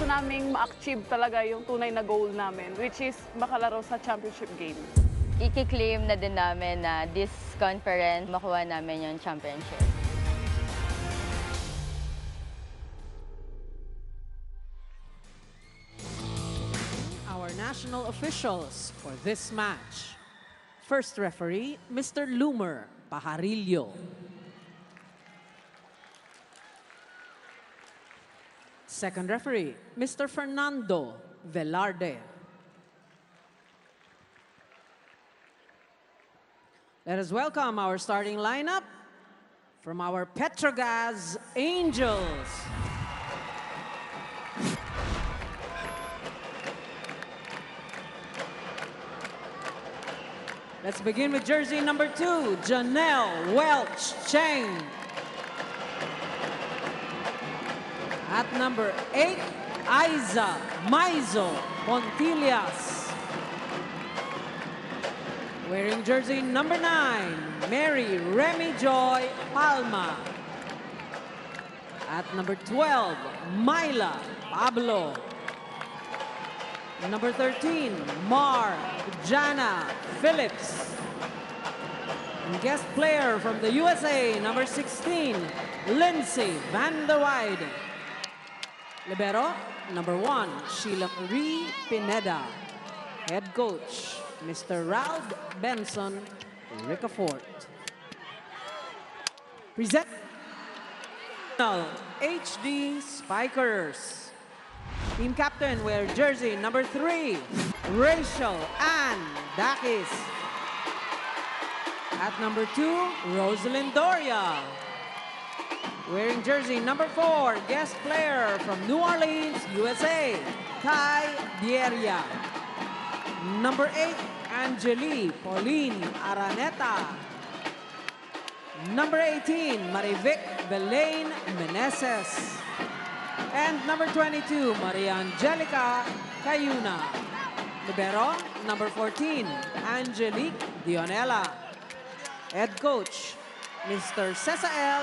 gusto naming ma-achieve talaga yung tunay na goal namin, which is makalaro sa championship game. I-claim na din namin na this conference, makuha namin yung championship. Our national officials for this match. First referee, Mr. Lumer Pajarillo. Second referee, Mr. Fernando Velarde. Let us welcome our starting lineup from our Petro Gazz Angels. Let's begin with jersey number 2, Janelle Welch Cheng. At number 8, Aiza Maizo Pontillas. Wearing jersey number 9, Mary Remy Joy Palma. At number 12, Myla Pablo. Number 13, Mar Jana Phillips. And guest player from the USA, number 16, Lindsay Van der Weide. Libero, number 1, Sheila Marie Pineda. Head coach, Mr. Raud Benson Ricafort. Present Cignal HD Spikers. Team captain wear jersey number 3, Rachel Ann Dakis. At number 2, Rosalind Doria. Wearing jersey number 4, guest player from New Orleans, USA, Kai Dieria. Number 8, Angeli Pauline Araneta. Number 18, Marivic Belaine Meneses. And number 22, Maria Angelica Cayuna. Libero, number 14, Angelique Dionela. Head coach, Mr. Cesael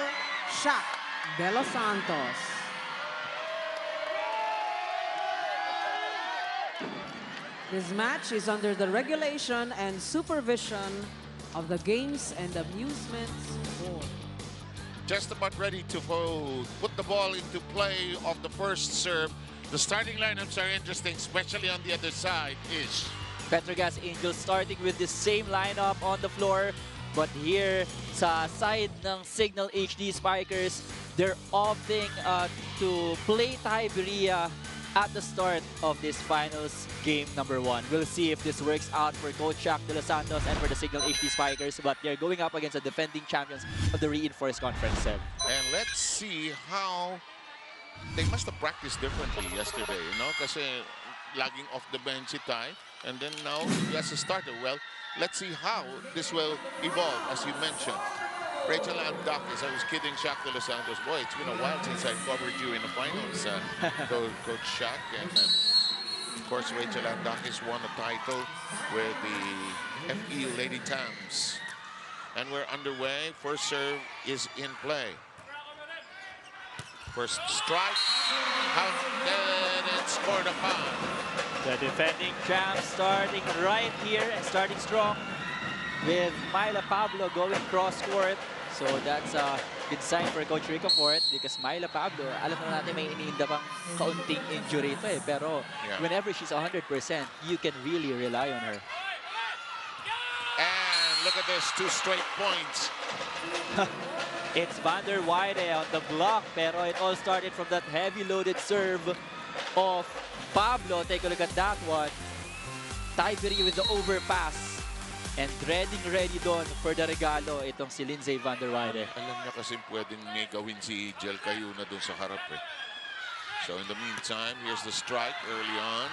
Shaq de los Santos. This match is under the regulation and supervision of the Games and Amusements Board. Just about ready to put the ball into play of the first serve. The starting lineups are interesting, especially on the other side. Ish. Petro Gazz Angels starting with the same lineup on the floor. But here sa side ng Cignal HD Spikers, they're opting to play Tiberia at the start of this finals game number 1. We'll see if this works out for Coach Shaq de los Santos and for the Cignal HD Spikers, but they're going up against the defending champions of the Reinforced Conference 7. And let's see how they must have practiced differently yesterday, you know, kasi lagging off the bench si Ty, and then now he has a starter. Well, let's see how this will evolve, as you mentioned. Rachel Ann Dakis, I was kidding Shaq de los Santos. Boy, it's been a while since I covered you in the finals, Coach Shaq. And of course, Rachel Ann Dakis won a title with the FE Lady Tams. And we're underway. First serve is in play. First strike, and it's scored upon. The defending champs starting right here and starting strong with Myla Pablo going cross-court. So that's a good sign for Coach Ricafort because Myla Pablo, alam na natin may iniinda pang kaunting injury ito eh. Pero whenever she's 100%, you can really rely on her. And look at this, 2 straight points. It's Van der Weide on the block, pero it all started from that heavy-loaded serve of Pablo. Take a look at that one. Tiberia with the overpass. And ready doon for the regalo itong si Lindsay Van der Weide. Alam niya kasi pwedeng may gawin si Jel Cayuna doon sa harap eh. So in the meantime, here's the strike early on.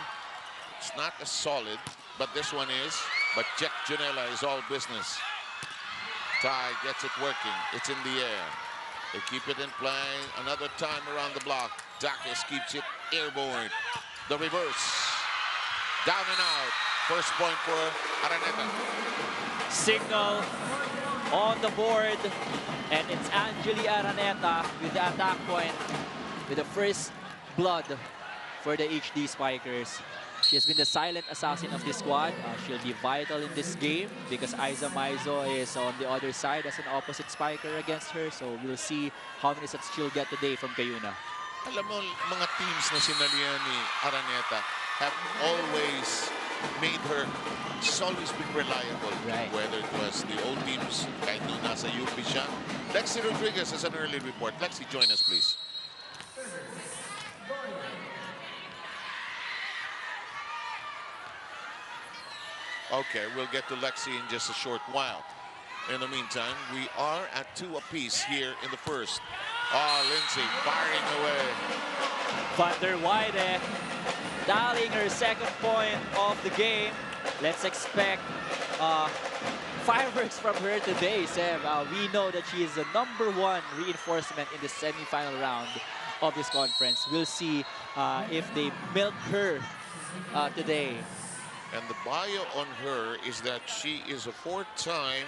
It's not as solid, but this one is. But Jack Janela is all business. Ty gets it working. It's in the air. They keep it in play. Another time around the block. Dakis keeps it airborne. The reverse. Down and out. First point for Araneta. Cignal on the board. And it's Angeli Araneta with the attack point with the first blood for the HD Spikers. She has been the silent assassin of this squad. She'll be vital in this game because Aiza Maizo is on the other side as an opposite spiker against her. So we'll see how many sets she'll get today from Kayuna. Alam mo, mga teams na sinalihan ni Araneta have always made her, she's always been reliable. Right. Whether it was the old teams, kahit nung nasa UP siya. Lexi Rodriguez has an early report. Lexi, join us, please. Okay, we'll get to Lexi in just a short while. In the meantime, we are at 2 apiece here in the first. Oh, Lindsay firing away. Van der Weide dialing her second point of the game. Let's expect fireworks from her today, Seb. We know that she is the #1 reinforcement in the semi-final round of this conference. We'll see if they milk her today. And the bio on her is that she is a 4-time,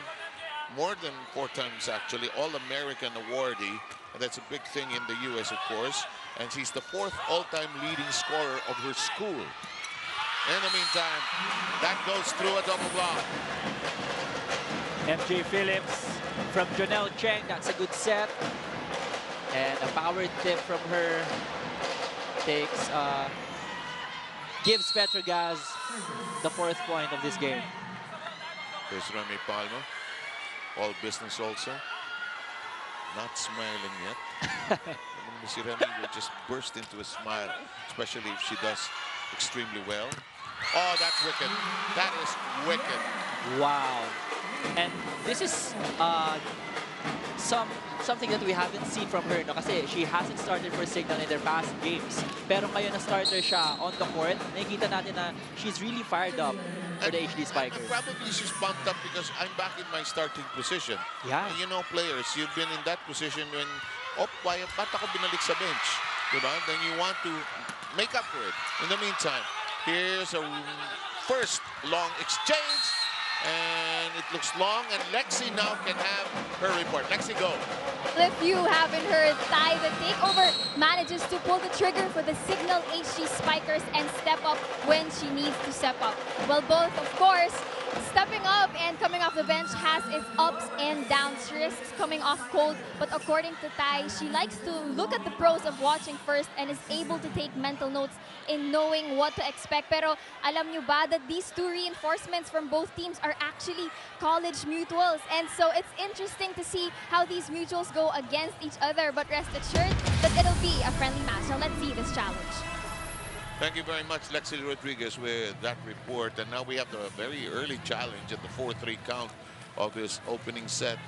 more than 4 times actually, All-American awardee. And that's a big thing in the US, of course. And she's the 4th all-time leading scorer of her school. In the meantime, that goes through a double block. MJ Phillips from Jonelle Cheng. That's a good set. And a power tip from her takes, gives Petro Gazz the 4th point of this game. There's Remy Palma. All business also. Not smiling yet. Si Remy will just burst into a smile, especially if she does extremely well. Oh, that's wicked. That is wicked. Wow. And this is something that we haven't seen from her, no? Kasi she hasn't started for Cignal in their past games. Pero ngayon na starter siya on the court, nakikita natin na she's really fired up for the HD Spikers. Probably she's pumped up because I'm back in my starting position. Yeah. And you know, players, you've been in that position when, ba't ako binalik sa bench? Diba? Then you want to make up for it. In the meantime, here's a first long exchange. And it looks long, and Lexi now can have her report. Lexi, go. If you haven't heard, Ty, the takeover manages to pull the trigger for the Cignal HD Spikers and step up when she needs to step up. Well, both, of course, stepping up and coming off the bench has its ups and downs. She risks coming off cold, but according to Ty, she likes to look at the pros of watching first and is able to take mental notes in knowing what to expect. Pero alam nyo ba that these 2 reinforcements from both teams are actually college mutuals? And so it's interesting to see how these mutuals go against each other, but rest assured that it'll be a friendly match. Now let's see this challenge. Thank you very much, Lexi Rodriguez, with that report. And now we have the very early challenge at the 4-3 count of this opening set.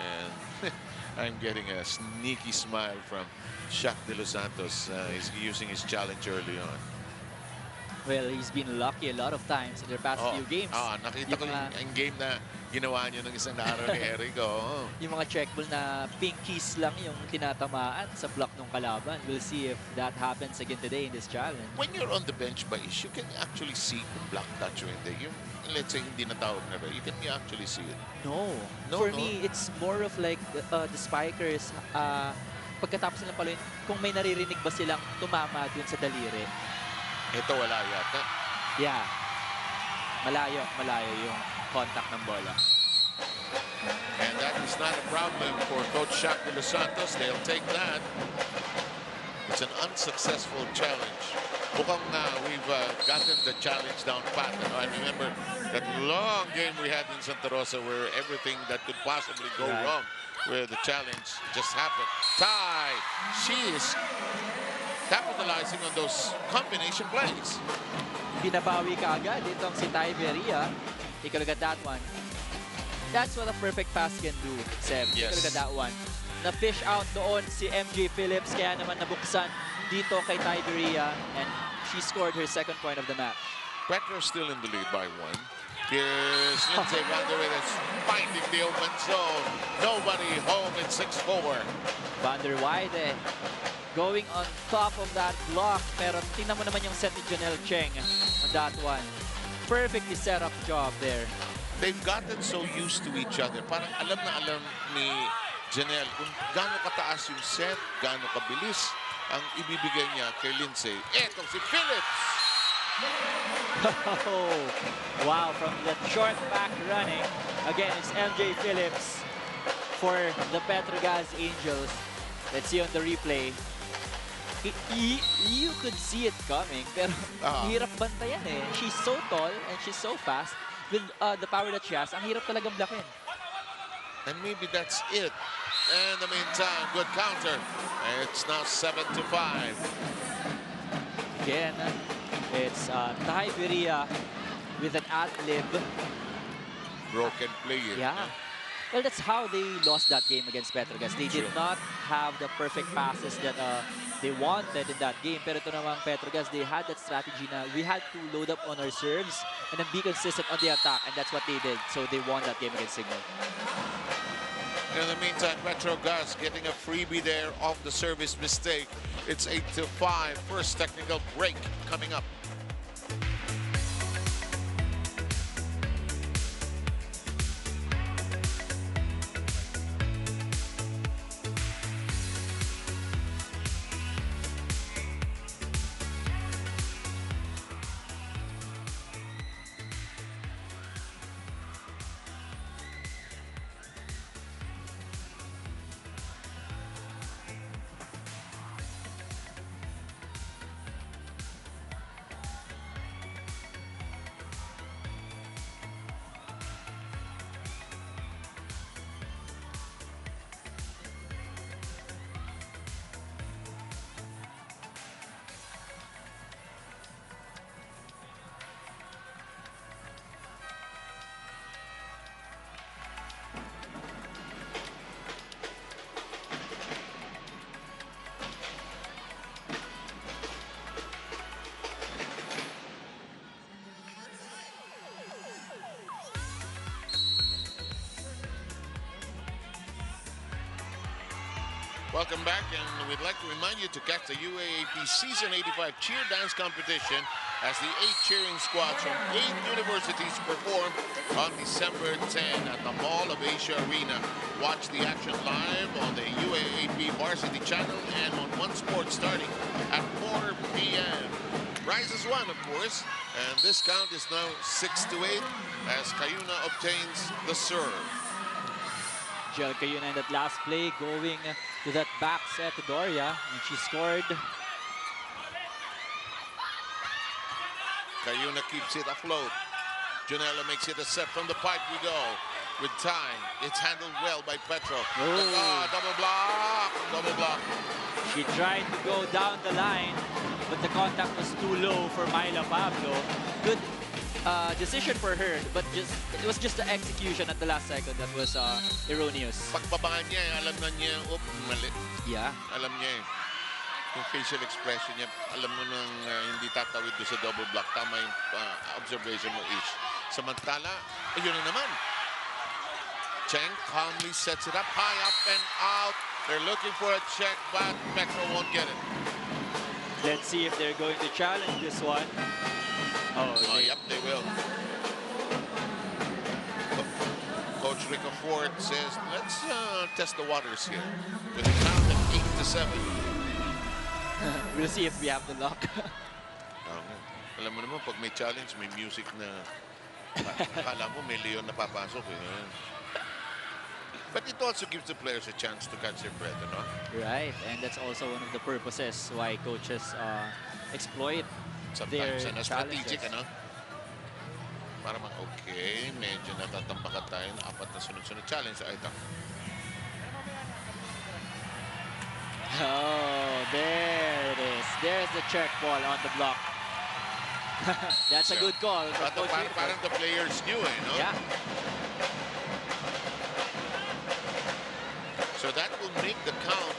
And I'm getting a sneaky smile from Shaq De Los Santos. He's using his challenge early on. Well, he's been lucky a lot of times in their past few games. Nakita ko yung game na ginawa niyo ng isang araw ni Eric. Yung mga check ball na pinkies lang yung tinatamaan sa block ng kalaban. We'll see if that happens again today in this challenge. When you're on the bench, Bais, you can actually see kung block touch o hindi. Yung, let's say, hindi natawag na ba, you can actually see it. No. For me, it's more of like the Spikers, pagkatapos nilang paluin, kung may naririnig ba silang tumama dun sa daliri. Ito wala yata. Yeah. Malayo yung contact ng bola. And that is not a problem for Coach Shaq De Los Santos. They'll take that. It's an unsuccessful challenge. Mukhang we've gotten the challenge down pat. I remember that long game we had in Santa Rosa where everything that could possibly go wrong with the challenge just happened. Ty, she is capitalizing on those combination plays. Binabawi ka agad itong si Ty Beria. Take a look at that one. That's what a perfect pass can do, Seb. Take a look at that one. Na-fish out doon si MJ Phillips, kaya naman nabuksan dito kay Ty Beria, and she scored her second point of the match. Petro still in the lead by 1. Here's Lindsay Van der Weide that's finding the open zone. Nobody home in 6-4. Van der Weide going on top of that block. Pero tingnan mo naman yung set ni Jonelle Cheng on that one. Perfectly set up job there. They've gotten so used to each other. Parang alam na alam ni Janelle kung gaano kataas yung set, gaano kabilis ang ibibigay niya kay Lindsay. Eto si Phillips. Oh, wow, from that short back running. Again, it's MJ Phillips for the Petro Gazz Angels. Let's see on the replay. You could see it coming, pero hirap bantayan eh. She's so tall and she's so fast. With the power that she has, ang hirap talagang blokin. And maybe that's it. In the meantime, good counter. It's now 7-5. Again, it's Ty Berea with an ad-lib. Broken play. Yeah. Well, that's how they lost that game against Petro Gazz. They did not have the perfect passes that they wanted in that game. Pero ito namang Petro Gazz, they had that strategy na we had to load up on our serves and then be consistent on the attack. And that's what they did. So they won that game against Cignal. In the meantime, Petro Gazz getting a freebie there off the service mistake. It's 8-5. First technical break coming up. Welcome back, and we'd like to remind you to catch the UAAP Season 85 Cheer Dance Competition as the 8 cheering squads from 8 universities perform on December 10 at the Mall of Asia Arena. Watch the action live on the UAAP Varsity Channel and on One Sport starting at 4 p.m. Rises one, of course, and this count is now 6-8 as Cayuna obtains the serve. Jel Cayuna in that last play going to that back set to Doria, and she scored. Cayuna keeps it afloat. Janela makes it a set from the pipe we go. With time, it's handled well by Petro. Double block, double block. She tried to go down the line, but the contact was too low for Myla Pablo. Good decision for her, but it was just the execution at the last second that was erroneous. Pagbaba niya, alam na niya, mali. Yeah. Alam niya eh. Yung facial expression niya, alam mo nang hindi tatawid doon sa double block. Tama yung observation mo, Ish. Samantala, ayun na naman. Cheng calmly sets it up, high up and out. They're looking for a check, but Petro won't get it. Let's see if they're going to challenge this one. Yep, they will. Coach Ricafort says, let's test the waters here. With a count of 8-7. We'll see if we have the luck. Alam mo naman, pag may challenge, may music na akala mo may leon na papasok. But it also gives the players a chance to catch their breath, no? Right, and that's also one of the purposes why coaches exploit sometimes their strategic, ano? Para okay, medyo natatambakan tayo ng 4 na sunod-sunod challenge. Ito. Oh, there it is. There's the check ball on the block. That's a good call. Parang the players knew, no? Yeah. So that will make the count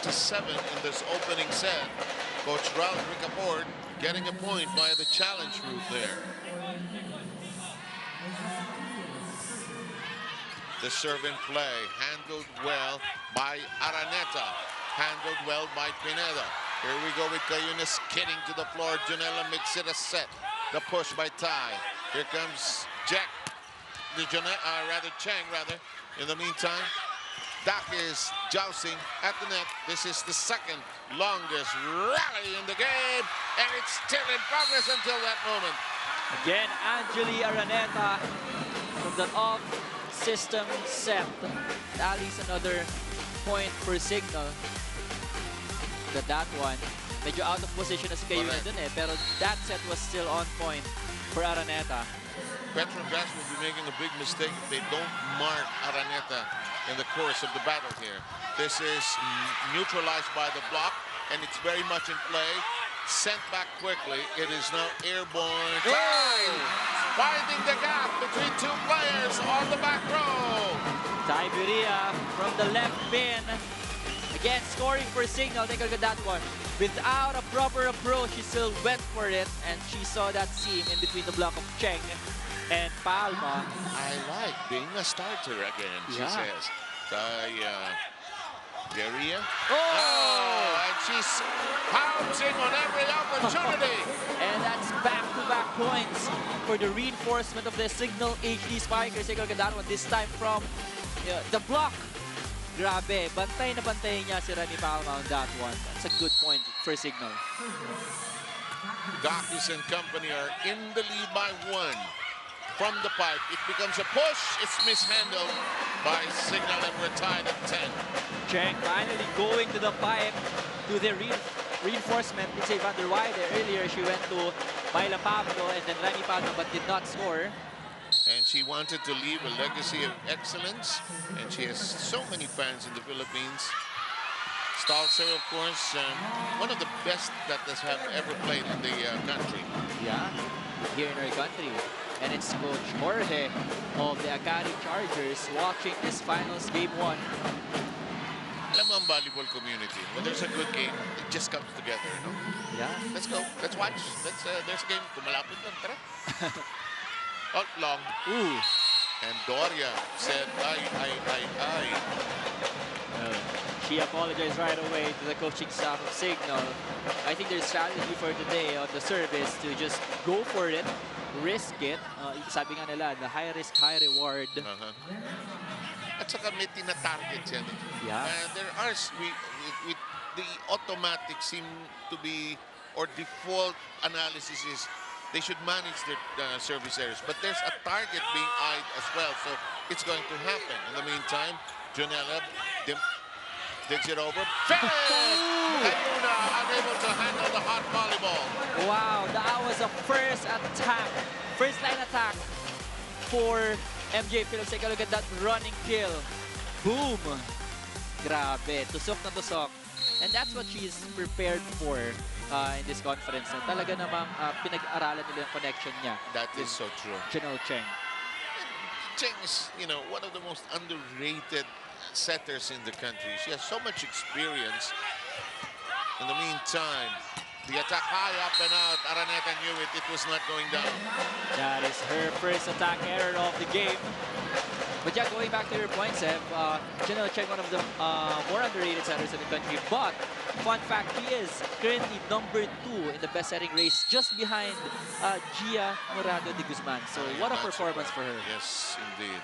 9-7 in this opening set. Coach Ralph Ricafort getting a point via the challenge route there. The serve and play handled well by Araneta. Handled well by Pineda. Here we go with Cayuna skidding to the floor. Janela makes it a set. The push by Tai. Here comes Jack. Cheng, rather. In the meantime, Dak is jousting at the net. This is the second longest rally in the game, and it's still in progress until that moment. Again, Angeli Araneta from the off-system set. Tallies another point for Cignal. That one, medyo out of position as kayo na dun eh, pero that set was still on point for Araneta. Petro Gazz will be making a big mistake if they don't mark Araneta in the course of the battle here. This is neutralized by the block, and it's very much in play. Sent back quickly. It is now airborne. Time! Finding the gap between two players on the back row. Tiberia from the left pin. Again, scoring for Cignal. Take a look at that one. Without a proper approach, she still went for it, and she saw that seam in between the block of Cheng and Palma. I like being a starter again, she says. Guerrilla. Oh! And she's pouncing on every opportunity. And that's back-to-back points for the reinforcement of the Cignal HD Spikers. Take a look at that one. This time from the block. Grabe. Bantay na bantay niya si Rani Palma on that one. That's a good point for Cignal. Gakis and company are in the lead by 1. From the pipe, it becomes a push. It's mishandled by Cignal, and we're tied at 10. Cheng finally going to the pipe to the reinforcement. It's Van der Weide. Earlier, she went to Myla Pablo and then Rani Palma, but did not score. And she wanted to leave a legacy of excellence, and she has so many fans in the Philippines. Stalzer, of course, one of the best that have ever played in the country. Yeah, here in our country. And it's Coach Jorge of the Akari Chargers watching this finals game 1. Alam mo ang volleyball community, when there's a good game, it just comes together, no? Yeah. Let's go. Let's watch. There's a game. Kumalapit lang, tara. Oh, long. Ooh. And Doria said, She apologized right away to the coaching staff of Cignal. I think their strategy for today on the service to just go for it, risk it. Sabi nga nila, the high risk, high reward. At saka may tina-target yan. Yeah. The automatic seem to be, or default analysis is, they should manage their service areas. But there's a target being eyed as well, so it's going to happen. In the meantime, Jonella digs it over. Ayuna unable to handle the hot volleyball. Wow, that was a first line attack for MJ Phillips. Take a look at that running kill. Boom! Grabe, tusok na tusok. And that's what she's prepared for in this conference. Talaga namang pinag-aralan nila yung connection niya. That is so true. Janelle Cheng. Cheng is, one of the most underrated setters in the country. She has so much experience. In the meantime, the attack high up and out. Araneta knew it. It was not going down. That is her first attack error of the game. But yeah, going back to your point, Seb, Janelle Cheng, one of the more underrated setters in the country. But, fun fact, he is currently #2 in the best setting race, just behind Gia Morado de Guzman. So, what a performance for her. Yes, indeed.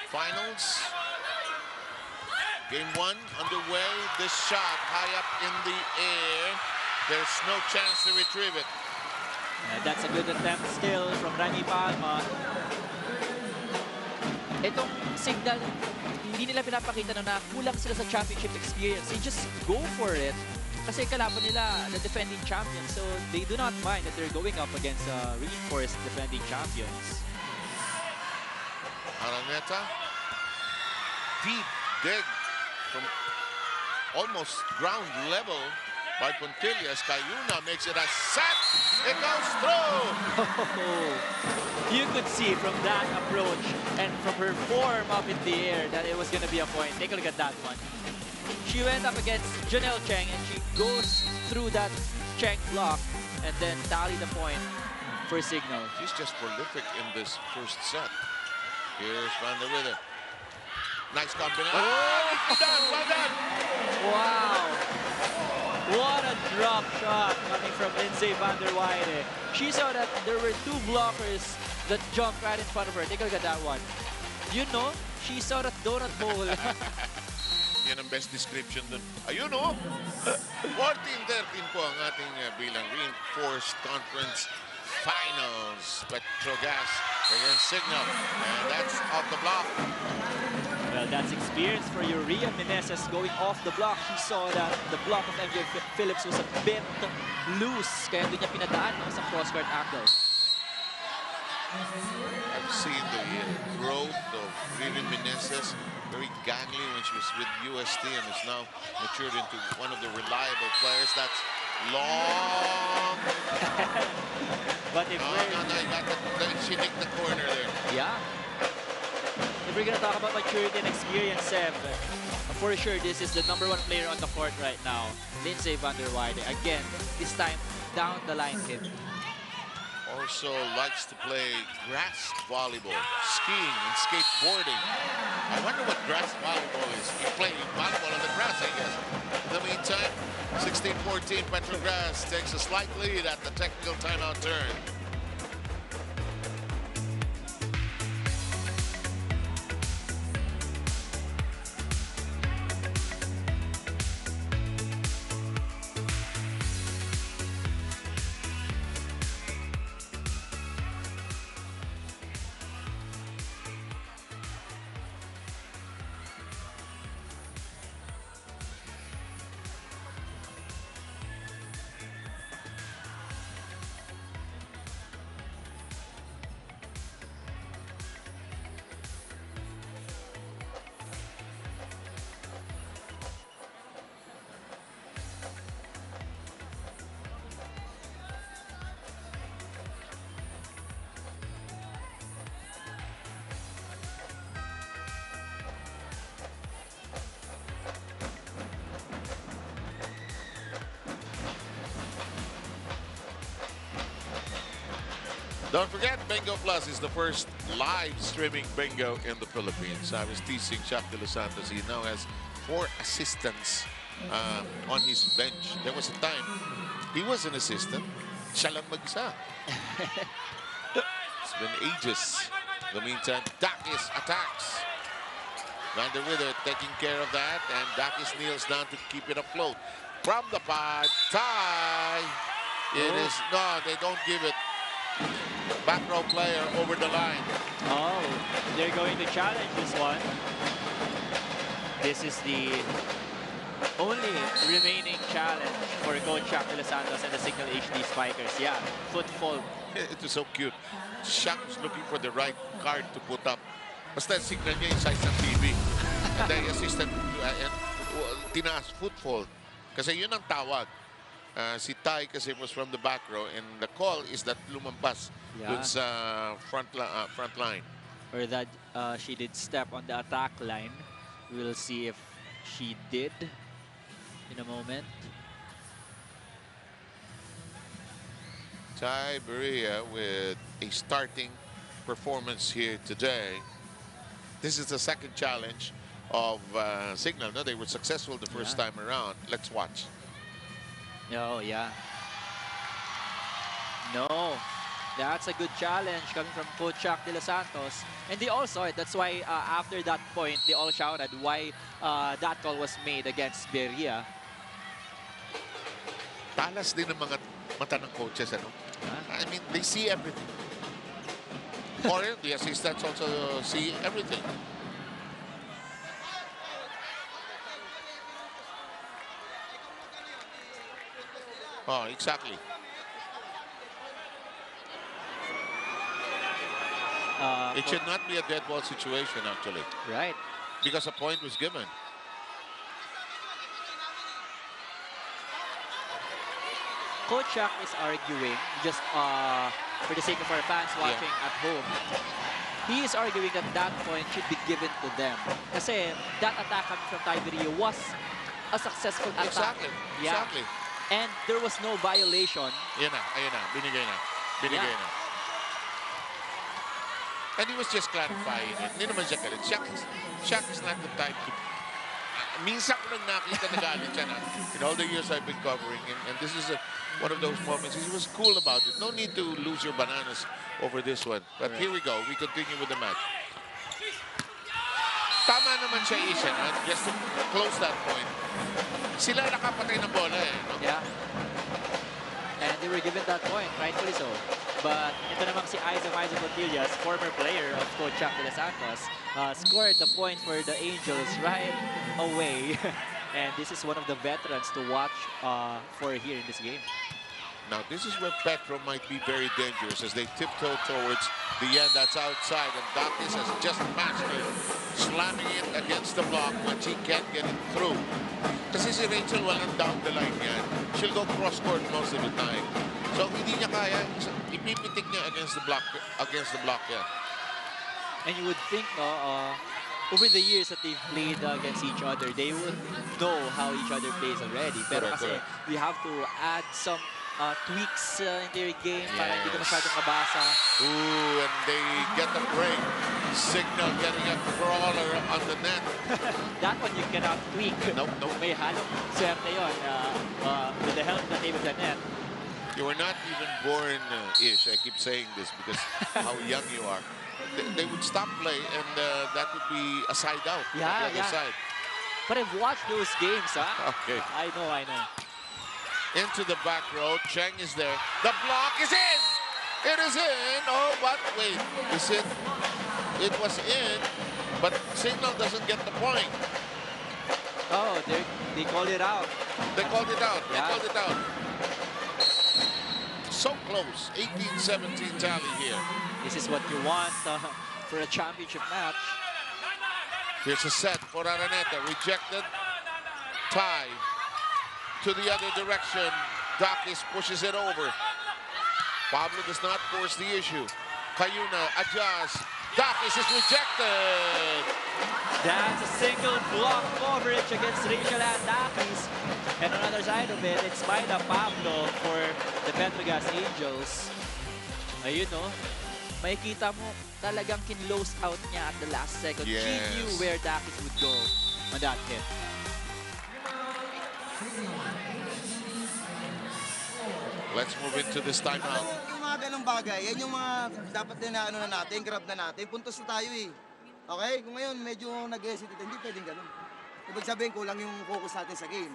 Finals. Game 1 underway. This shot high up in the air. There's no chance to retrieve it. And that's a good attempt still from Rani Palma. Itong Cignal, hindi nila pinapakita na kulang sila sa championship experience. They just go for it. Kasi kalaban nila the defending champions. So they do not mind that they're going up against reinforced defending champions. Araneta. Deep dig from almost ground level by Puntillas. Cayuna makes it a set. It goes through. You could see from that approach and from her form up in the air that it was going to be a point. Take a look at that one. She went up against Janelle Cheng and she goes through that Cheng block and then tally the point for Cignal. She's just prolific in this first set. Here's Van der Weide. Nice combination. Oh, well done, well done. Wow. What a drop shot coming from Lindsay van der Weide. She saw that there were two blockers that jumped right in front of her. Take a look at that one. You know, she saw that donut hole. Yan ang best description dun. Ayun oh! 14-13 po ang ating bilang reinforced conference finals. Petro Gazz against Cignal. And that's off the block. Well, that's experience for Uria Meneses going off the block. She saw that the block of MJ Phillips was a bit loose. Kaya doon niya pinadaan sa cross-court angle. I've seen the growth of Uria Meneses. Very gangly when she was with UST and is now matured into one of the reliable players. That's long. But if No, you got she nicked the corner there. Yeah. If we're gonna talk about maturity and experience, Seb, for sure this is the #1 player on the court right now, Lindsay van der Weide. Again, this time down the line kid. Also likes to play grass volleyball, skiing and skateboarding. I wonder what grass volleyball is. You play volleyball on the grass, I guess. In the meantime, 16-14, Petro Gazz takes a slight lead at the technical timeout turn. Don't forget, Bingo Plus is the first live streaming bingo in the Philippines. I was teasing Chuck de los Santos. He now has 4 assistants on his bench. There was a time he was an assistant. Siya lang mag-isa. It's been ages. In the meantime, Dakis attacks. Van der Wither taking care of that, and Dakis kneels down to keep it afloat. From the pod, tie. It is, no, they don't give it. Back row player over the line. Oh, they're going to challenge this one. This is the only remaining challenge for Coach Chuck de los Santos and the Cignal HD Spikers. Yeah, footfall. It was so cute. Shaq was looking for the right card to put up. Basta signal niya yung size ng TV. And then assistant tinaas footfall. Kasi yun ang tawag. Si Tai kasi was from the back row, and the call is that lumampas dun sa front line. Or that she did step on the attack line. We'll see if she did in a moment. Tai Berea with a starting performance here today. This is the second challenge of Cignal. No, they were successful the first time around. Let's watch. Oh, yeah. No, that's a good challenge coming from Coach Chuck de los Santos. And they all saw it. That's why after that point, they all shouted why that call was made against Berea. Talas din ang mga mata ng coaches, ano? I mean, they see everything. Or the assistants also see everything. Oh, exactly. It should not be a dead ball situation, actually. Right. Because a point was given. Coach Chuck is arguing, just for the sake of our fans watching at home, he is arguing that that point should be given to them. Kasi that attack coming from Tiberia was a successful attack. Exactly. Yeah. Exactly. And there was no violation. Ayun na. Binigay na. Binigay na. And he was just clarifying it. Hindi naman siya galit. Shaq is not the type to minsan ko lang nakita na galit siya na in all the years I've been covering him. And this is one of those moments. He was cool about it. No need to lose your bananas over this one. But here we go. We continue with the match. Tama naman siya, Isha, just to close that point. Sila nakapatay ng bola eh. No? Yeah. And they were given that point, rightfully so. But ito namang si Isa Fontillas, former player of Coach Petro Gazz Angels, scored the point for the Angels right away. And this is one of the veterans to watch for here in this game. Now, this is where Petro might be very dangerous as they tiptoe towards the end. That's outside, and Dakis has just mastered slamming it against the block when she can't get it through. Kasi si Rachel walang down the line yan. She'll go cross-court most of the time. So, hindi niya kaya. Ipipitik niya against the block yan. And you would think, no, over the years that they've played against each other, they would know how each other plays already. Pero kasi we have to add some tweaks in their game para hindi ko masyadong mabasa. Ooh, and they get the break. Cignal getting a crawler on the net. That one you cannot tweak. Nope. May halong swerte yun with the help that they with the net. You were not even born, Ish. I keep saying this because how young you are. They would stop play and that would be a side out on the other side. But I've watched those games, Okay. I know. Into the back row. Cheng is there. The block is in! It is in! Oh, but wait. Is it? It was in, but Cignal doesn't get the point. Oh, they called it out. They called it out. They Yeah. called it out. So close. 18-17 tally here. This is what you want for a championship match. Here's a set for Araneta. Rejected. Tie. To the other direction. Dakis pushes it over. Pablo does not force the issue. Cayuna adjusts. Dakis is rejected. That's a single block coverage against Rachel and Dakis. And on the other side of it, it's Myla Pablo for the Petro Gazz Angels. Ayun, no? Makikita mo talagang kinlose out niya at the last second. Yes. She knew where Dakis would go on that hit. Let's move into this timeout. Yung mga ganong bagay, yan yung mga dapat din na ano na natin, grab na natin. Puntos na tayo eh. Okay? Kung ngayon medyo nag-hesitate, hindi pwedeng ganun. Ibig sabihin, kulang yung focus natin sa game.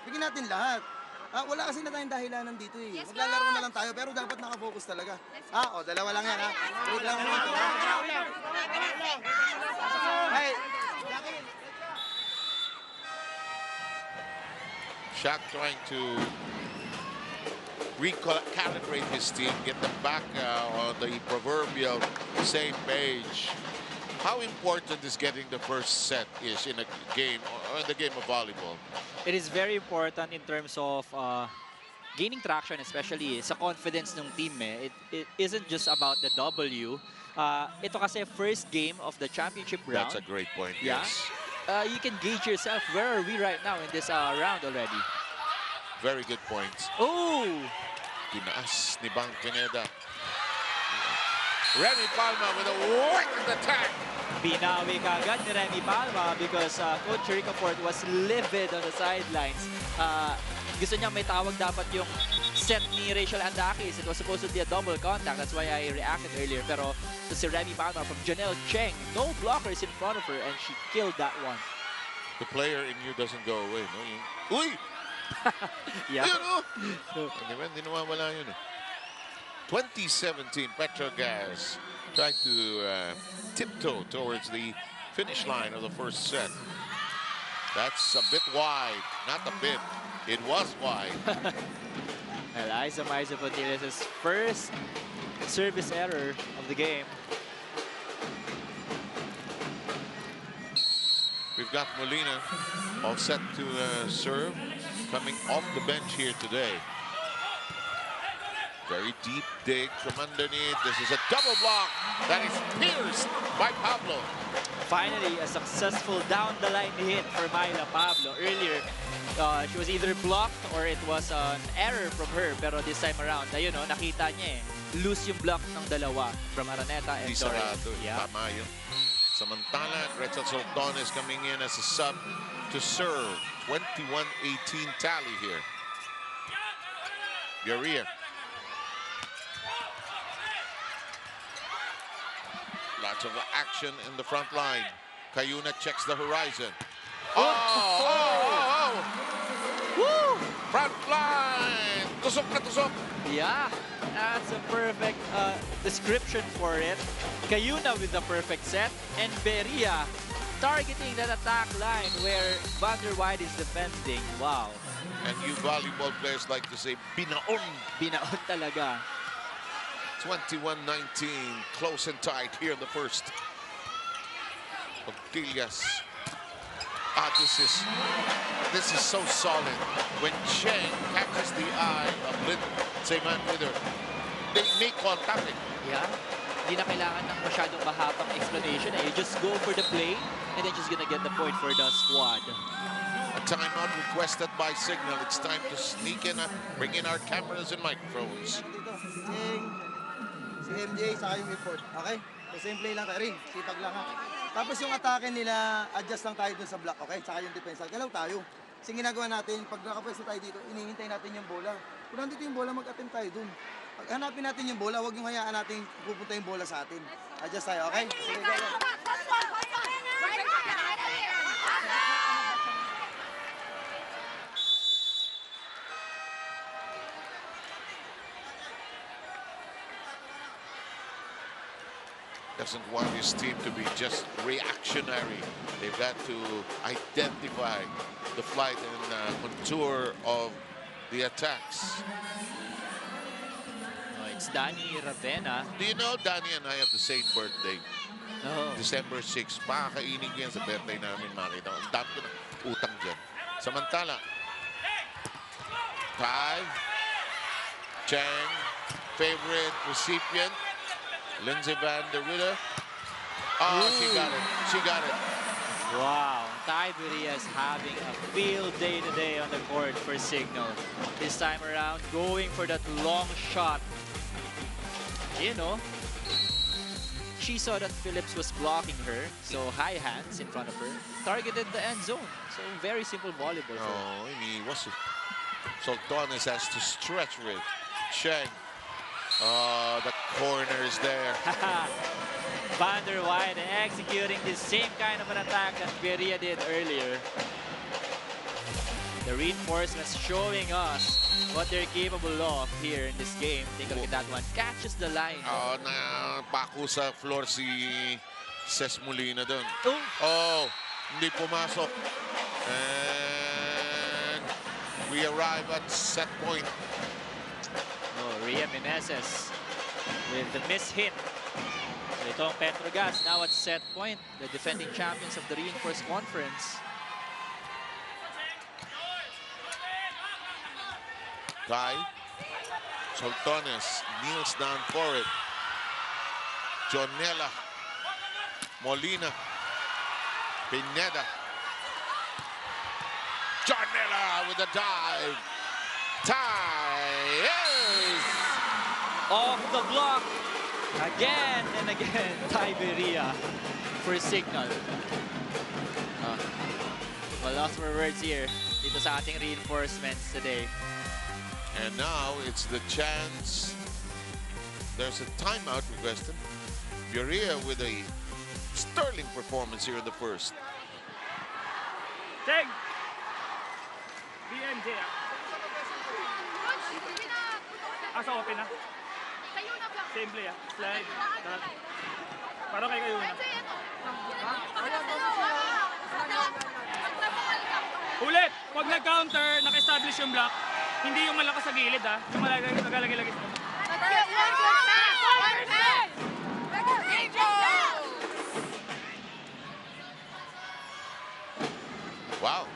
Bigyan natin lahat. Wala kasi na tayong dahilanan dito eh. Maglalaro na lang tayo, pero dapat nakafocus talaga. Dalawa lang yan ha. Wait lang mo. Hey! Shaq trying to recalibrate his team, get them back on the proverbial same page. How important is getting the first set is in a game or in the game of volleyball? It is very important in terms of gaining traction, especially sa confidence ng team. It isn't just about the W. Ito kasi first game of the championship round. That's a great point, Yeah. yes. You can gauge yourself, where are we right now in this round already? Very good points. Oh! Tinaas ni Bang Pineda. Remy Palma with a wicked attack. Binawi kagad ni Remy Palma because Coach Ricafort was livid on the sidelines. Gusto niya may tawag dapat yung set ni Rachel Andakis. It was supposed to be a double contact. That's why I reacted earlier. Pero si Remy Palma from Janelle Cheng, no blockers in front of her and she killed that one. The player in you doesn't go away, no? Uy! Yeah. Yun, oh! Hindi nawawala yun eh. 2017 Petro Gazz tried to tiptoe towards the finish line of the first set. That's a bit wide. Not a bit. It was wide. Eliza Fontillas' first service error of the game. We've got Molina all set to serve, coming off the bench here today. Very deep dig from underneath. This is a double block that is pierced by Pablo. Finally, a successful down-the-line hit for Myla Pablo. Earlier, she was either blocked or it was an error from her. Pero this time around, ayun, no, nakita niya eh. Loose yung block ng dalawa from Araneta and Di Doris. sarado. Yeah. Tama yun. Samantala, Gretchen Sultan is coming in as a sub to serve. 21-18 tally here. Buria. Lots of action in the front line. Cayuna checks the horizon. Oh! Woo! Front line! Tusok na tusok! Yeah, that's a perfect description for it. Cayuna with the perfect set, and Beria targeting that attack line where Van der Weyde is defending. Wow. And you volleyball players like to say, binaon. Binaon talaga. 21-19, close and tight here in the first. Octilias. This is so solid. When Cheng catches the eye of Seyman Wither, they make contact. Yeah. Hindi na kailangan ng masyadong mahabang explanation. You just go for the play and then just gonna get the point for the squad. A timeout requested by Cignal. It's time to sneak in and bring in our cameras and microphones. Si MJ, saka yung report. Okay? So, same play lang tayo rin. Sipag lang ha. Tapos yung atake nila, adjust lang tayo dun sa block. Okay? Saka yung defense. Galaw tayo. Kasi ginagawa natin, pag nakapwesto tayo dito, inihintay natin yung bola. Kung nandito yung bola, mag-attempt tayo dun. Pag hanapin natin yung bola, huwag yung hayaan natin pupunta yung bola sa atin. Adjust tayo, okay? Sige, go. Doesn't want his team to be just reactionary. They've got to identify the flight and contour of the attacks. It's Danny Ravena. Do you know Danny and I have the same birthday? Oh. December 6. Pakakainig yan sa birthday namin, makita. Ang dami ko ng utang dyan. Samantala, Tai, Chang, favorite recipient, Lindsay Van der Ridder. Oh, she got it. She got it. Wow, Tai Beria is having a field day today on the court for Cignal. This time around, going for that long shot. You know, she saw that Phillips was blocking her, so high hands in front of her, targeted the end zone. So very simple volleyball. Oh, he was. Sultanes has to stretch with Cheng. Oh, the corner is there. Van der Weyde executing the same kind of an attack that Beria did earlier. The reinforcements showing us what they're capable of here in this game. Take a look at that one. Catches the line. Oh, na pako sa floor si Ces Molina doon. Oh. Oh, hindi pumasok. And we arrive at set point. Oh, Rhea Meneses with the miss hit. So itong Petro Gazz now at set point. The defending champions of the Reinforced Conference. Tai. Sultanes kneels down for it. Jonella. Molina. Pineda. Jonella with a dive. Tai is Off the block. Again and again. Tai Beria for Cignal. Well, lost for words here. Dito sa ating reinforcements today. And now it's the chance. There's a timeout requested. Buria with a sterling performance here in the first. Cheng! BMJ sa open na. Same play Slide. Parang kay kayo na. Ulit! Pag nag-counter, naka-establish yung block, hindi yung malakas sa gilid yung malalagay-lagay. Wow.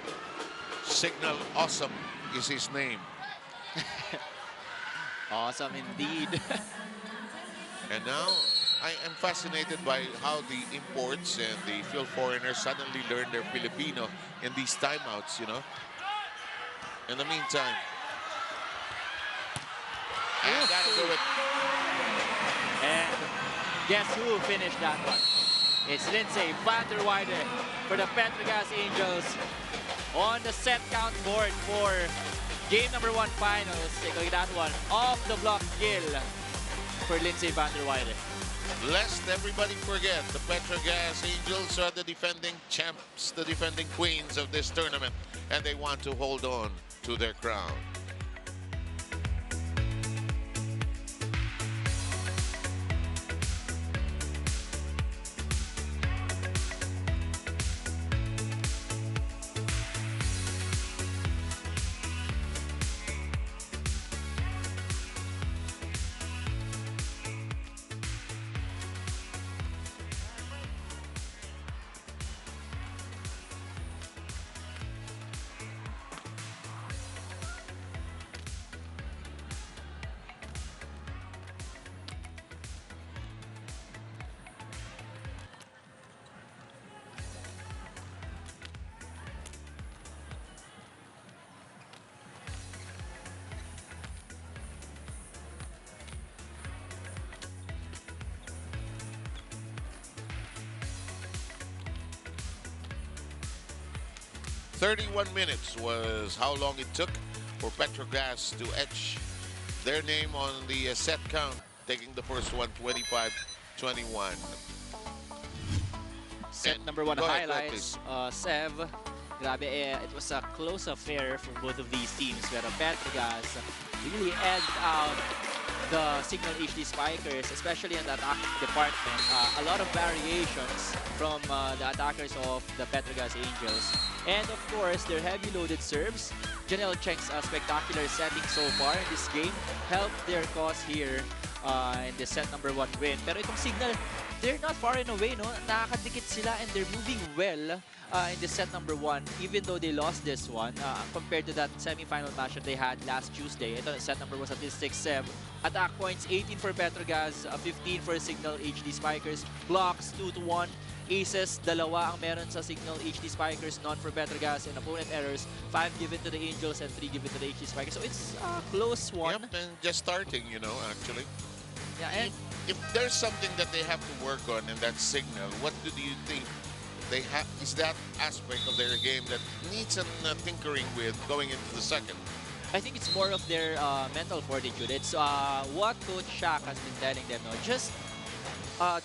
Cignal Awesome is his name. Awesome indeed. And now, I am fascinated by how the imports and the field foreigners suddenly learn their Filipino in these timeouts, you know. In the meantime, and that'll do it. And guess who finished that one? It's Lindsay van der Weide for the Petro Gazz Angels on the set count board for game number 1 finals. Take a look at that one. Off the block kill for Lindsay van der Weide. Lest everybody forget, the Petro Gazz Angels are the defending champs, the defending queens of this tournament, and they want to hold on to their crown. "31 minutes was how long it took for Petro Gazz to etch their name on the set count, taking the first one 25-21. Set number 1 highlights, Sev. Grabe, it was a close affair for both of these teams, pero Petro Gazz really edged out the Cignal HD Spikers, especially in the attack department. A lot of variations from the attackers of the Petro Gazz Angels. And of course, their heavy loaded serves. Janelle Cheng's spectacular setting so far in this game helped their cause here in the set number 1 win. Pero itong Cignal, they're not far and away, no? Nakakadikit sila and they're moving well in the set number 1, even though they lost this one compared to that semi-final match that they had last Tuesday. Ito, set number 1 statistics, 7. Attack points, 18 for Petro Gazz, 15 for Cignal HD Spikers. Blocks, 2-1. Aces, 2 ang meron sa Cignal HD Spikers, none for Petro Gazz. And opponent errors, 5 given to the Angels and 3 given to the HD Spikers. So it's a close one. Yep, and just starting, you know, actually. Yeah, and If there's something that they have to work on in that Cignal, what do you think they have? Is that aspect of their game that needs some tinkering with going into the second? I think it's more of their mental fortitude. It's what Coach Shaq has been telling them. No? Just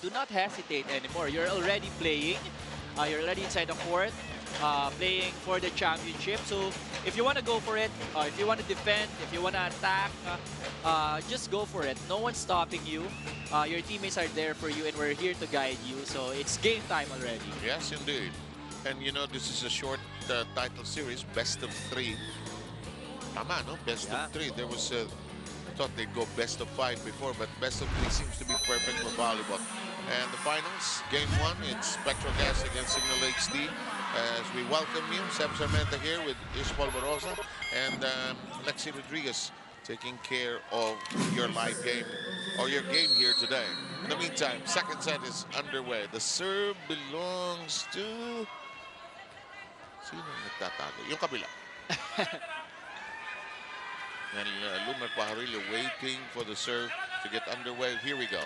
do not hesitate anymore. You're already playing. You're already inside the court, playing for the championship. So if you want to go for it, if you want to defend, if you want to attack, just go for it. No one's stopping you. Your teammates are there for you, and we're here to guide you. So it's game time already. Yes, indeed. And you know, this is a short title series, best of 3. Tama, no? Best of 3. There was I thought they'd go best of 5 before, but best of 3 seems to be perfect for volleyball. And the finals, game 1, it's Petro Gazz against Cignal HD. As we welcome you, Seb Sarmenta here with Ishpol Barosa and Lexi Rodriguez taking care of your live game or your game here today. In the meantime, second set is underway. The serve belongs to... Sino nagtatago? Yung kabila. And Lumer Pajarillo waiting for the serve to get underway. Here we go.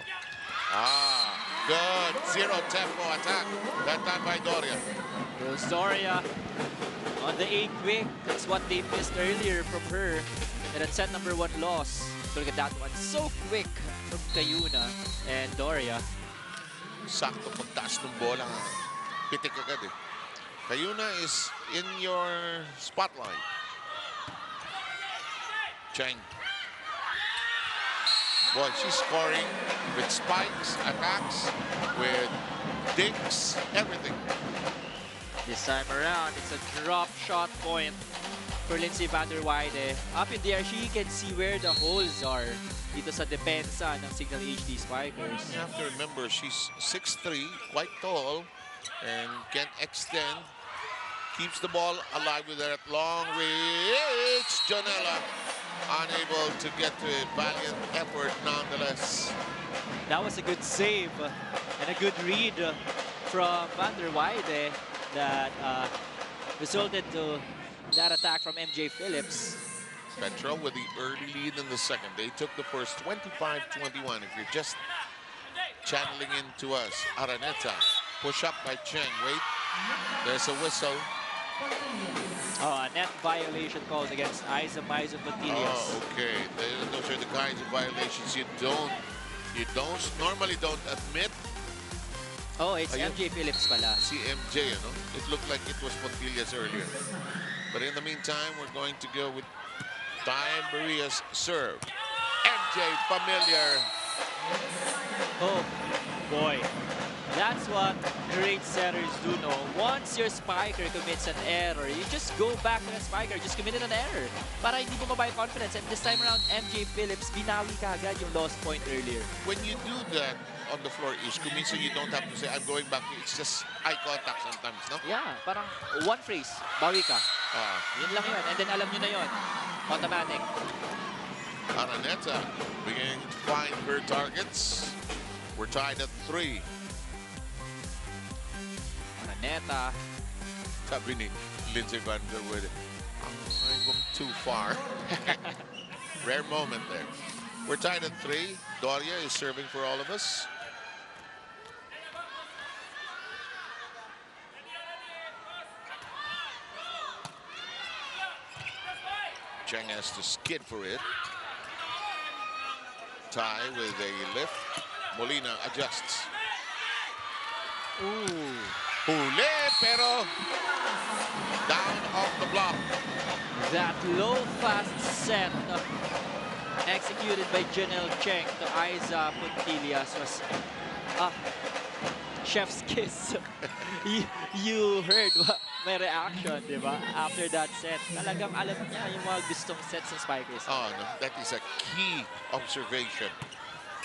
Good. Zero tempo attack. That time by Doria. Rose Doria on the 8 quick. That's what they missed earlier from her. And at set number 1 loss. Look at that one. So quick from Cayuna and Doria. Sakto pagtaas ng bola. Pitik agad eh. Cayuna is in your spotlight. Cheng. Boy, she's scoring with spikes, attacks, with dinks, everything. This time around, it's a drop shot point for Lindsay van der Weide. Up in there, she can see where the holes are dito sa depensa ng Cignal HD Spikers. You have to remember, she's 6'3", quite tall, and can extend. Keeps the ball alive with that long reach. Janela unable to get to it. Valiant effort nonetheless. That was a good save and a good read from van der Weide that resulted to that attack from MJ Phillips. Petro with the early lead in the second. They took the first 25-21. If you're just channeling into us, Araneta Push up by Cheng. Wait. There's a whistle. Oh, a net violation called against Isa Pontillas. Oh, okay. Those are the kinds of violations you normally don't admit. Oh, it's Ayun. MJ Phillips pala. CMJ, you know? It looked like it was Pontillas earlier. But in the meantime, we're going to go with Baria's serve. MJ familiar. Oh, boy. That's what great setters do know. Once your spiker commits an error, you just go back to the spiker, just committed an error. Para hindi bumaba yung confidence. And this time around, MJ Phillips, binawi ka agad yung lost point earlier. When you do that on the floor, minsan you don't have to say, I'm going back. It's just eye contact sometimes, no? Yeah, parang one phrase, bawi ka. Yun lang yun. And then alam nyo na yun. Automatic. Araneta beginning to find her targets. We're tied at 3. Araneta. Sabi ni Lindsay Van der Wood, I'm going too far. Rare moment there. We're tied at 3. Doria is serving for all of us. Cheng has to skid for it. Tai with a lift. Molina adjusts. Ooh. Huli, pero down off the block. That low fast set executed by Janelle Cheng to Isa Pontillas was chef's kiss. you heard my reaction, di ba? After that set, talagang alam niya yung mga gustong sets ng Spikers. Oh, no, that is a key observation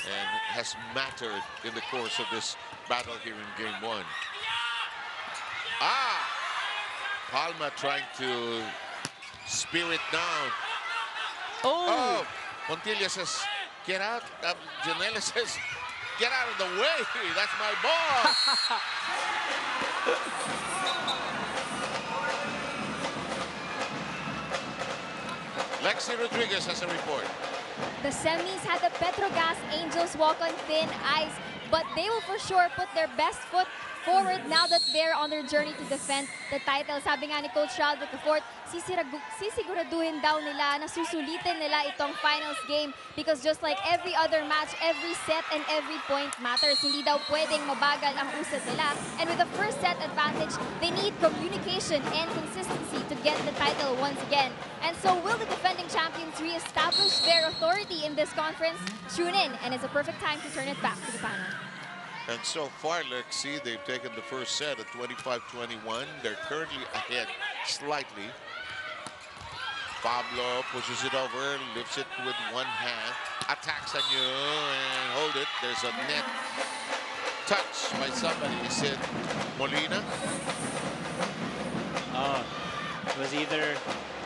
and has mattered in the course of this battle here in Game 1. Palma trying to spear it down. Oh! Pontilia says, get out. Janela says, get out of the way. That's my ball. Lexi Rodriguez has a report. The semis had the Petro Gazz Angels walk on thin ice, but they will for sure put their best foot forward now that they're on their journey to defend the title. Sabi nga ni Coach Raldo IV, sisiguraduhin daw nila na susulitin nila itong finals game because just like every other match, every set and every point matters. Hindi daw pwedeng mabagal ang usad nila. And with the first set advantage, they need communication and consistency to get the title once again. And so will the defending champions re-establish their authority in this conference? Tune in, and it's a perfect time to turn it back to the panel. And so far, Lexi, they've taken the first set at 25-21. They're currently ahead slightly. Pablo pushes it over, lifts it with one hand, attacks on you and hold it. There's a net touch by somebody. Is it Molina? It was either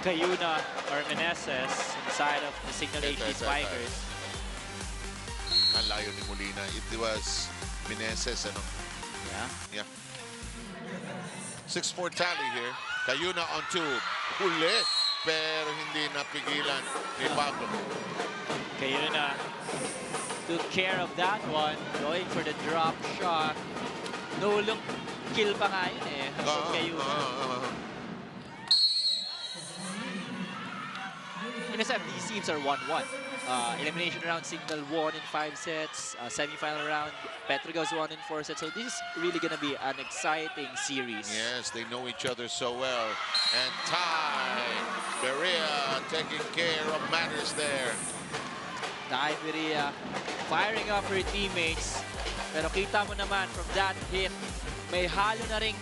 Cayuna or Meneses inside of the Cignal HD Spikers. Ang layo ni Molina. It was Meneses, ano? Yeah. Yeah. 6-4 tally here. Cayuna on 2. Huli, pero hindi napigilan ni Pablo. Cayuna took care of that one, going for the drop shot. No look kill pa nga yun eh. Cayuna. In a sense, these teams are 1-1. Elimination round, Cignal won in 5 sets. Semi-final round, Petro Gazz won in 4 sets. So this is really going to be an exciting series. Yes, they know each other so well. And Berea taking care of matters there. Berea firing up her teammates. Pero kita mo naman from that hit, may halo na ring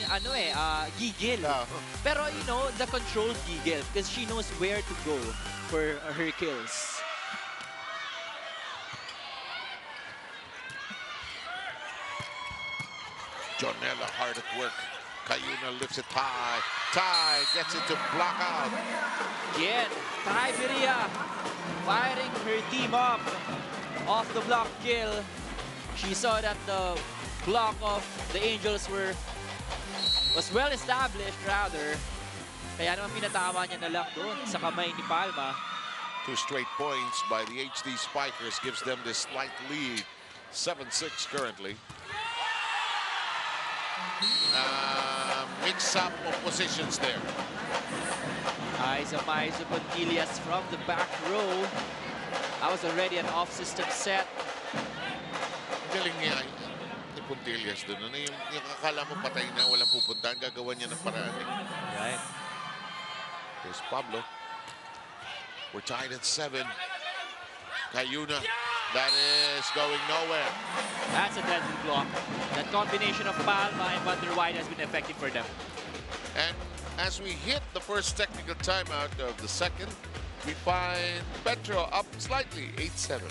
gigil. Pero you know, the controlled gigil because she knows where to go for her kills. Jonella hard at work. Cayuna lifts it high. Tai gets it to block out. Again, Berea firing her team up off the block kill. She saw that the block of the Angels was well established rather. Kaya naman pinatama niya na lang doon sa kamay ni Palma. 2 straight points by the HD Spikers gives them this slight lead. 7-6 currently. mix-up of positions there. Eyes of Maizo Pontillas from the back row. That was already an off-system set. Galing niya ni Puntillas doon. Ano yung akala mo patay na, walang pupuntahan, gagawa niya ng paraan. Right. Here's Pablo. We're tied at 7. Cayuna, that is going nowhere. That's a deadly block. That combination of Palma and Van der Weyde has been effective for them. And as we hit the first technical timeout of the second, we find Petro up slightly, 8-7.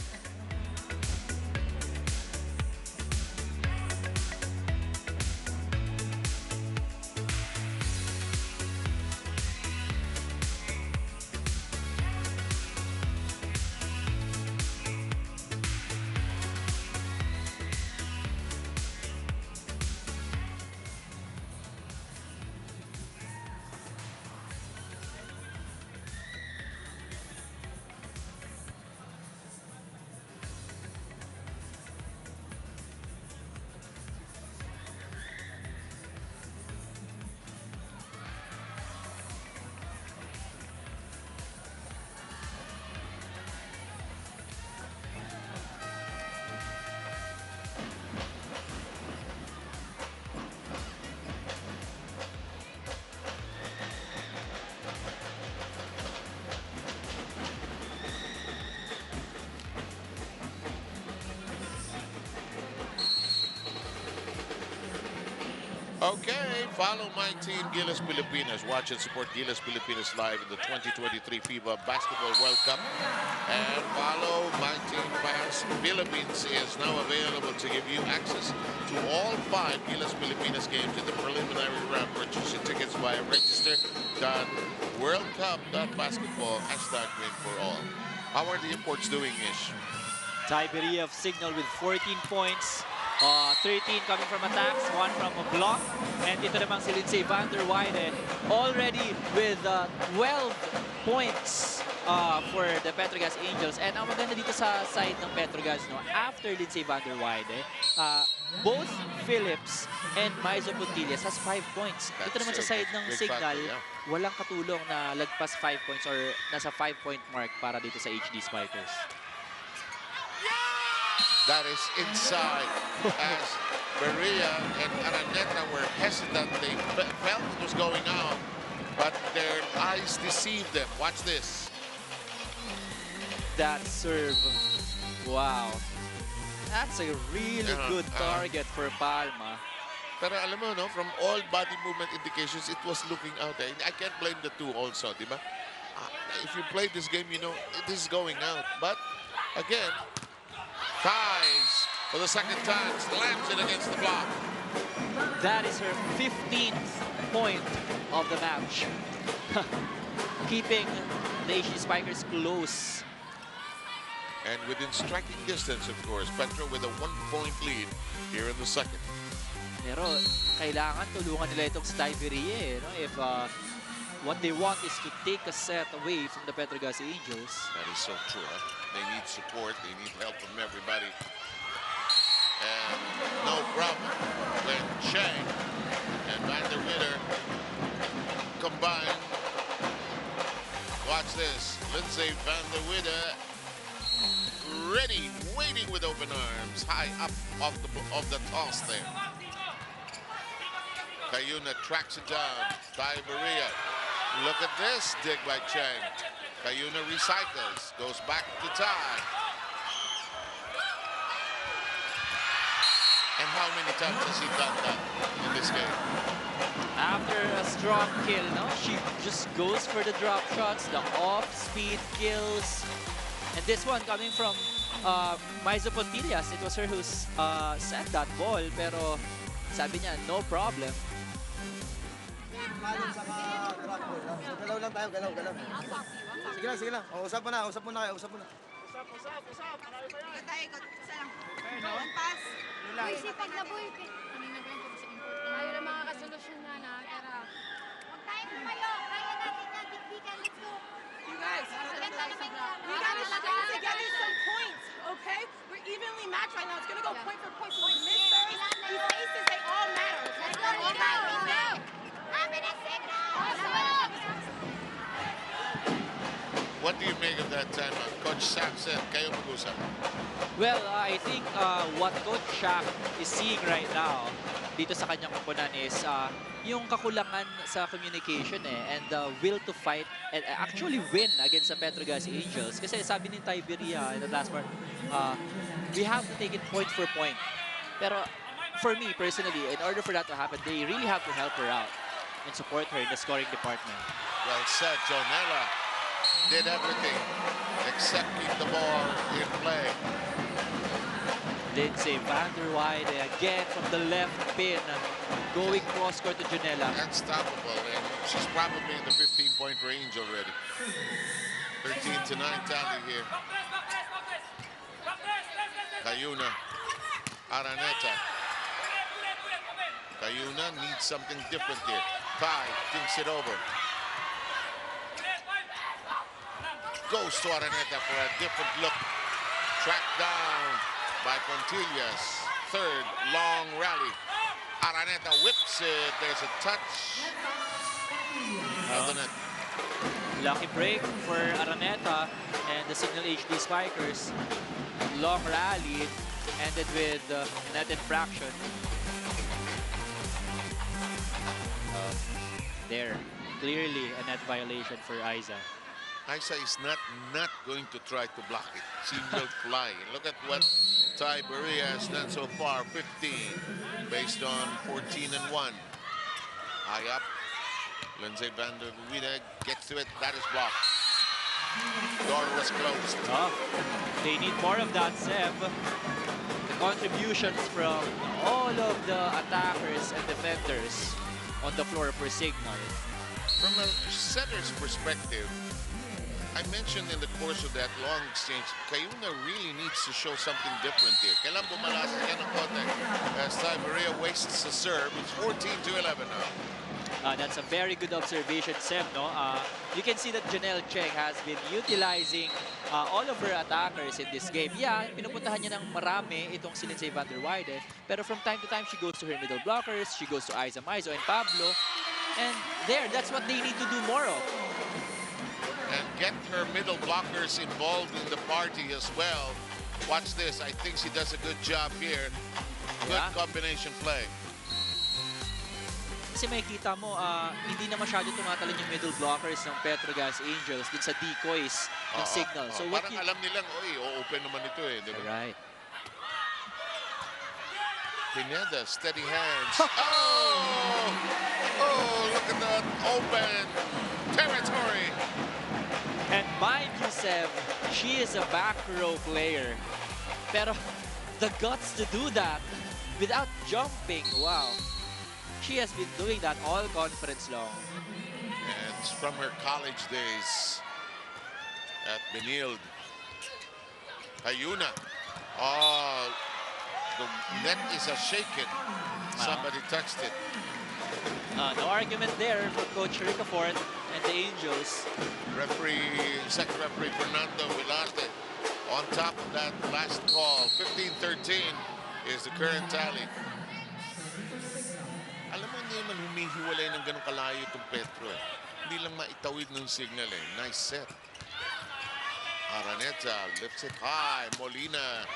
Okay, follow my team, Gilas Pilipinas. Watch and support Gilas Pilipinas live in the 2023 FIBA Basketball World Cup. And follow my team, Fans Philippines is now available to give you access to all 5 Gilas Pilipinas games in the preliminary round. Purchase your tickets via register.worldcup.basketball #win for all. How are the imports doing, Ish? Tiberia of Cignal with 14 points. 13 coming from attacks, 1 from a block. And ito namang si Lindsay Van der Weyde already with 12 points for the Petro Gazz Angels. And ang maganda dito sa side ng Petro Gazz, no, after Lindsay Van der Weyde, both Phillips and Maizo Pontillas has 5 points. Ito naman sa side ng Cignal, walang katulong na lagpas 5 points or nasa 5-point mark para dito sa HD Spikers. That is inside as Berea and Araneta were hesitant. They felt it was going out, but their eyes deceived them. Watch this. That serve. Wow. That's a really good target for Palma. Pero alam mo, no, from all body movement indications, it was looking out there. I can't blame the two also, di ba? If you play this game, you know, this is going out. But, again, ties for the second time, slams it against the block. That is her 15th point of the match. Keeping the HD Spikers close. And within striking distance, of course, Petro with a 1-point lead here in the second. Pero kailangan tulungan nila itong Tiberia, no? If what they want is to take a set away from the Petro Gazz Angels. That is so true. Huh? They need support. They need help from everybody. And no problem when Chang and Van der Weyde combine. Watch this. Lindsay Van der Weyde ready, waiting with open arms, high up off the toss there. Cayuna tracks it down. Tiberia. Look at this dig by Chang. Cayuna recycles, goes back to tie. And how many times has he done that in this game? After a strong kill, no? She just goes for the drop shots, the off-speed kills. And this one coming from Maizo Pontillas. It was her who set that ball, pero sabi niya, no problem. Galaw lang tayo, galaw. Sige lang. Usap mo na kayo. Usap. Marami pa yan. Isa lang. One pass. Uy, sipag na boy. Kanina ba yung sa import? Ayaw na mga kasolusyon na tara. Huwag tayong tumayo. Kaya natin na digdigan. Let's go. You guys, Maganda naman yan. we gotta string together some points, okay? We're evenly matched right now. It's gonna go point for point. So we miss serves, these aces, they all matter, okay? do you make of that timeout? Coach Sack said, kayo mag-usap. Well, I think what Coach Shaq is seeing right now dito sa kanyang koponan is yung kakulangan sa communication and the will to fight and actually win against the Petro Gazz Angels. Kasi sabi ni Tiberia in the last part, we have to take it point for point. Pero for me personally, in order for that to happen, they really have to help her out and support her in the scoring department. Well said, Jonella did everything except keep the ball in play. Lindsay van der Weide again from the left pin, going cross-court to Jonella. Unstoppable, and she's probably in the 15-point range already. 13-9 tally here. Cayuna, Araneta. Cayuna needs something different here. Kai thinks it over. Goes to Araneta for a different look. Tracked down by Contillas. Third long rally. Araneta whips it. There's a touch. Lucky break for Araneta and the Cignal HD Spikers. Long rally ended with net infraction. There, clearly a net violation for Aiza. Aiza is not going to try to block it. She will fly. Look at what Tiberia has done so far. 15 based on 14-1. High up. Lindsay van der Weide gets to it. That is blocked. Door was closed. They need more of that, Seb. The contributions from all of the attackers and defenders on the floor for Cignal. From a setter's perspective, I mentioned in the course of that long exchange, Cayuna really needs to show something different here. Kailan bumalas siya ng konti as Tiberia wastes the serve. It's 14-11 now. That's a very good observation, Seb. No? You can see that Janelle Cheng has been utilizing all of her attackers in this game. Yeah, pinupuntahan niya ng marami itong si Lindsay van der Weide. Pero from time to time, she goes to her middle blockers. She goes to Aiza Maizo and Pablo. And there, that's what they need to do more of. And get her middle blockers involved in the party as well. Watch this. I think she does a good job here. Good combination play. Kasi makikita mo, hindi na masyado tumatalon yung middle blockers ng Petro Gazz Angels din sa decoys ng Cignal. So parang alam nilang, open naman ito eh. Diba? Right. Pineda, steady hands. Look at that open territory. And mind you, Seb, she is a back row player. Pero the guts to do that without jumping, wow. She has been doing that all conference long. And it's from her college days at Benilde. Cayuna. The net is shaken. Somebody touched it. No argument there for Coach Ricafort and the Angels. Second referee Fernando Vilarte on top of that last call. 15-13 is the current tally. Alam mo, hindi naman humihiwalay ng ganun kalayo itong Petro eh. Hindi lang maitawid ng Cignal eh. Nice set. Araneta lifts it high. Molina.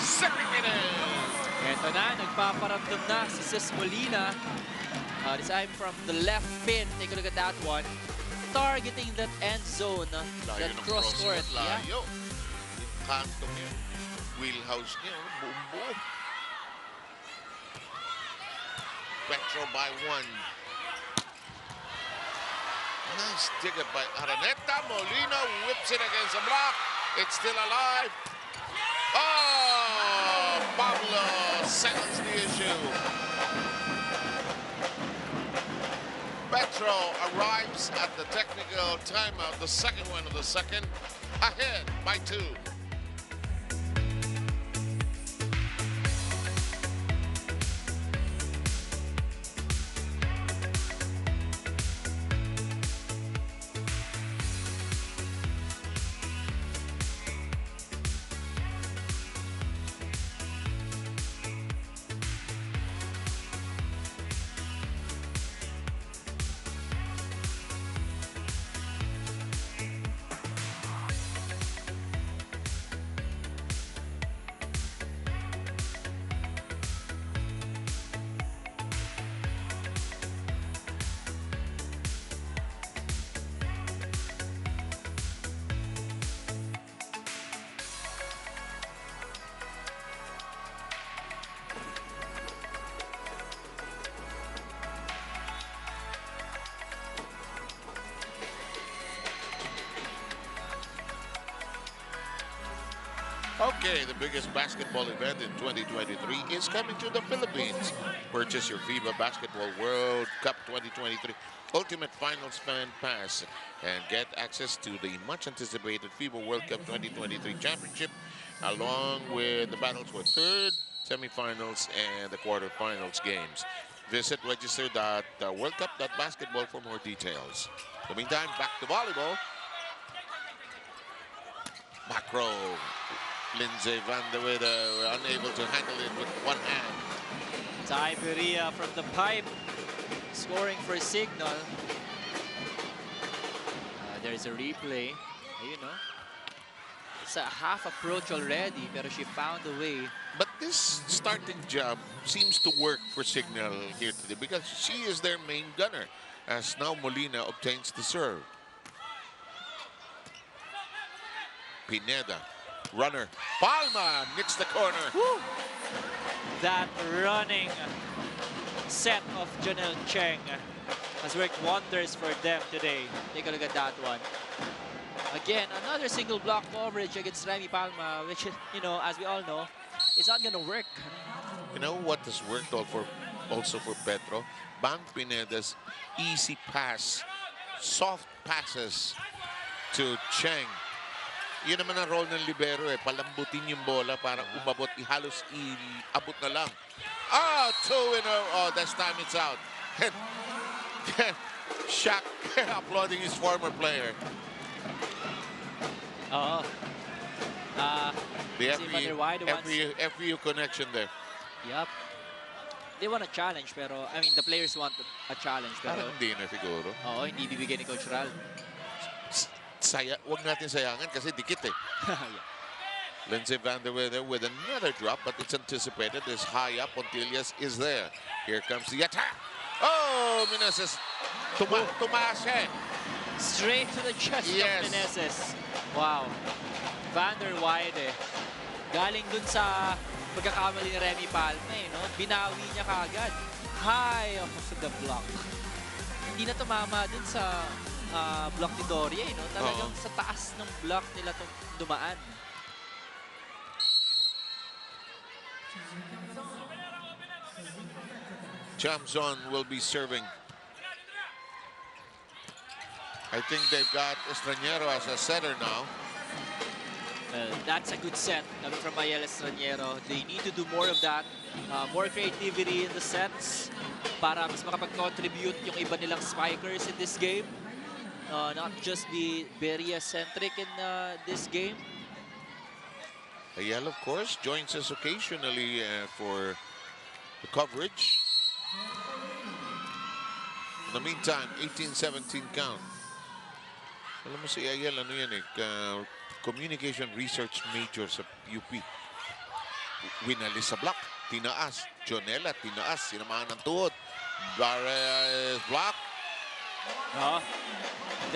Zipping it in. Ito na, nagpaparamdam na si Sis Molina. This time from the left pin. Take a look at that one. Targeting that end zone. That cross court. Layo. Yung kanto niya. Wheelhouse niya. Buong-buo. Petro by 1. Nice dig up by Araneta. Molina whips it against the block. It's still alive. Pablo settles the issue. Petro arrives at the technical timeout, the second one of the second, ahead by 2. Okay, the biggest basketball event in 2023 is coming to the Philippines. Purchase your FIBA Basketball World Cup 2023 Ultimate Finals Fan Pass and get access to the much-anticipated FIBA World Cup 2023 Championship, along with the battles for third, semifinals, and the quarterfinals games. Visit register.worldcup.basketball for more details. In the meantime, back to volleyball. Back row. Lindsay van der Wede unable to handle it with one hand. Tiberia from the pipe, scoring for Cignal. There's a replay. You know, it's a half approach already, pero she found a way. But this starting job seems to work for Cignal here today because she is their main gunner, as now Molina obtains the serve. Pineda, runner, Palma nicks the corner. Woo! That running set of Janelle Cheng has worked wonders for them today. Take a look at that one. Again, another single block coverage against Remy Palma, which, you know, as we all know, it's not gonna work. You know what has worked also for Petro? Bang Pineda's easy pass, soft passes to Cheng. Yun naman ang role ng libero eh. Palambutin yung bola para umabot, halos abot na lang. Oh, 2-0. Oh, this time it's out. Shaq applauding his former player. Oh. The FEU connection there. Yup. They want a challenge, pero, I mean, the players want a challenge, pero... Parang hindi na siguro. Oo, hindi bibigyan ni Coach Ral. Huwag natin sayangan kasi dikit eh. Yeah. Lindsay van der Wede with another drop, but it's anticipated. It's high up. Pontillas is there. Here comes the attack. Oh, Meneses. Tumaas eh. Straight to the chest of Meneses. Wow. Van der Weyde. Galing dun sa pagkakamali ni Remy Palma, eh, no? Binawi niya kaagad. High off the block. Hindi na tumama dun sa block ni Doria, no? Talagang sa taas ng block nila dumaan. Chamzon will be serving. I think they've got Estranero as a setter now. That's a good set coming from Mayel Estranero. They need to do more of that. More creativity in the sets para mas makapag-contribute yung iba nilang spikers in this game. Not just be Beria-centric in this game. Ayala, of course, joins us occasionally for the coverage. In the meantime, 18-17 count. Alam mo si Ayala, ano yan eh, communication research major sa UP. Winalis sa block, tinaas. Jonella, tinaas, sinamahan ng tuhod. Barres block.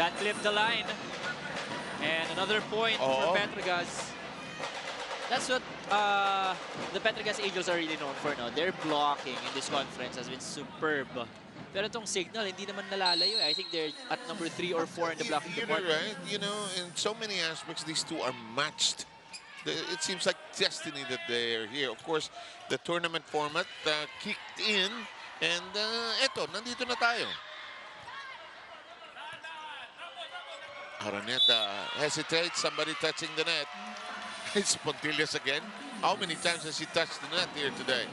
That flipped the line. And another point for Petro Gazz. That's what the Petro Gazz Angels are really known for, no? Their blocking in this conference has been superb. Pero itong Cignal, hindi naman nalalayo. I think they're at number 3 or 4 in the blocking department. Right. You know, in so many aspects, these two are matched. It seems like destiny that they're here. Of course, the tournament format kicked in. And eto, nandito na tayo. Araneta hesitates, somebody touching the net. It's Pontillas again. How many times has he touched the net here today?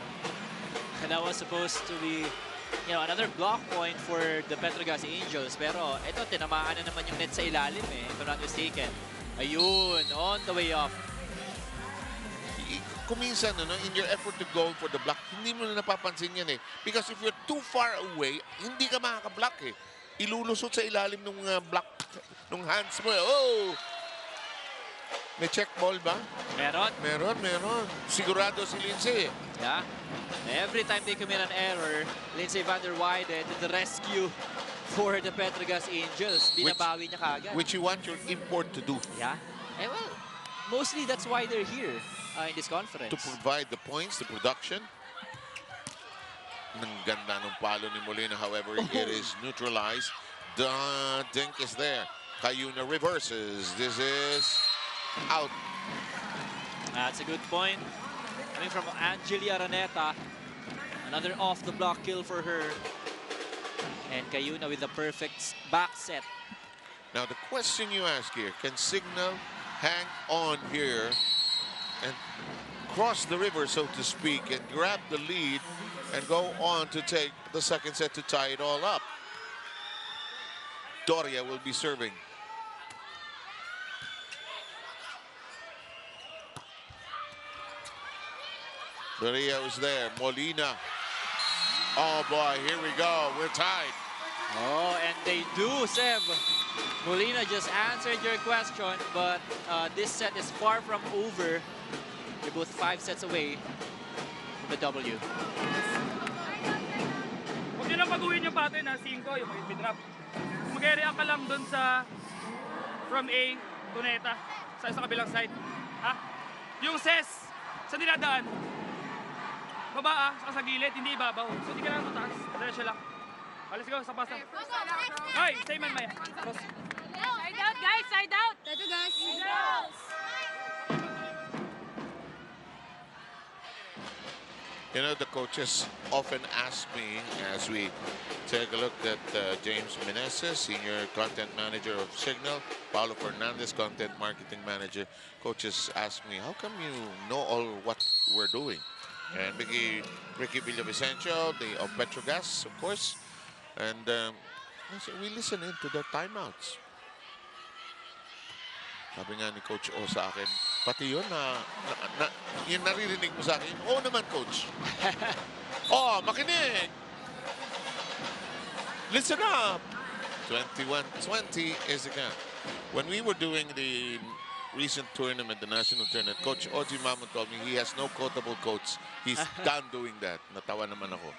And that was supposed to be, you know, another block point for the Petro Gazz Angels. Pero ito, tinamaan na naman yung net sa ilalim eh, if I'm not mistaken. Ayun, on the way up. Kuminsan, no, in your effort to go for the block, hindi mo na napapansin yan eh. Because if you're too far away, hindi ka makaka-block eh. Ilulusot sa ilalim ng block, ng hands mo eh. Oh! May check ball ba? Meron. Meron. Sigurado si Lindsay. Yeah. Every time they commit an error, Lindsay van der Weyde to the rescue for the Petro Gazz Angels. Binabawi niya kaagad. Which you want your import to do. Yeah. And well, mostly that's why they're here in this conference. To provide the points, the production. Ang ganda ng palo ni Molina. However, it is neutralized. The dink is there. Cayuna reverses. This is out. That's a good point. Coming from Angeli Araneta. Another off-the-block kill for her. And Cayuna with the perfect back set. Now the question you ask here, can Cignal hang on here and cross the river, so to speak, and grab the lead and go on to take the second set to tie it all up? Doria will be serving. Doria was there. Molina. Oh boy, here we go. We're tied. Oh, and they do, Seb. Molina just answered your question, but this set is far from over. You're both 5 sets away from the W. Huwag nyo lang baguhin yung pattern na 5, yung mid-drop. Mag-area ka lang dun sa from A to Neta sa kabilang side. Ha? Yung ses sa dinadaan. Baba sa gilid, hindi ibabaw. So hindi ka lang mataas. Diretso lang. Let's go, sa pasta. Hoy, stay man, Maya. Cross. Side out, guys, side out. Petro Gazz. You know, the coaches often ask me, as we take a look at James Meneses, Senior Content Manager of Cignal, Paulo Fernandez, Content Marketing Manager. Coaches ask me, how come you know all what we're doing? And Ricky Villavicencio, of Petro Gazz, of course. And we listen in to their timeouts. Sabi nga ni Coach O sa akin, pati yun yung naririnig mo sa akin, oo naman, Coach. Oh, makinig. Listen up. 21-20 is again. When we were doing the recent tournament, the national tournament, Coach Oji Mamon told me he has no quotable quotes. He's done doing that. Natawa naman ako.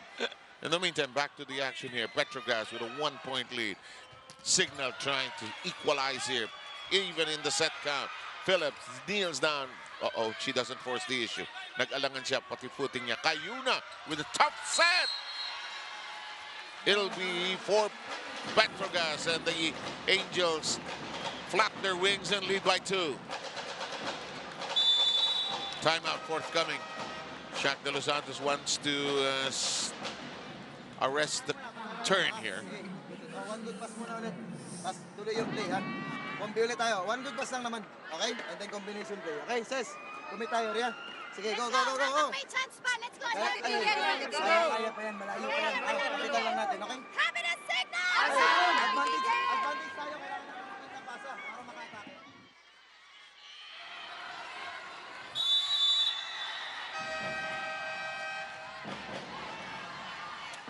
In the meantime, back to the action here. Petro Gazz with a 1-point lead. Cignal trying to equalize here, even in the set count. Phillips kneels down. Uh-oh, she doesn't force the issue. Nag-alangan siya, pati footing niya. Cayuna with a tough set. It'll be for Petro Gazz, and the Angels flap their wings and lead by 2. Timeout forthcoming. Shaq De Los Santos wants to arrest the turn here. One good pass muna ulit. Tapos tuloy yung play, ha? Combi ulit tayo. One good pass lang naman. Okay? And then combination play. Okay, Ses? Commit tayo, Ria. Sige, go, go, go, go, go. May chance pa. Let's go. Kaya pa yan, malayo pa yan. Pakita lang natin, okay? Having a signal! Advantage tayo. Kailangan natin ng pasa para maka-atake.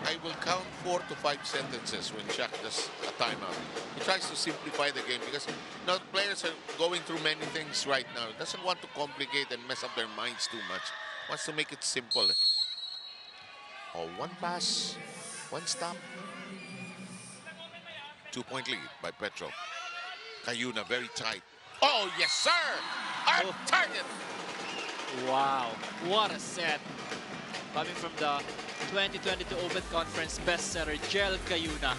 I will count 4 to 5 sentences when Shaq does a timeout. He tries to simplify the game because now players are going through many things right now. He doesn't want to complicate and mess up their minds too much. Wants to make it simple. Oh, 1 pass, 1 stop. 2-point lead by Petro. Cayuna very tight. Oh, yes, sir! Our target! Wow, what a set. Coming from the 2022 Open Conference bestseller, Jel Cayuna.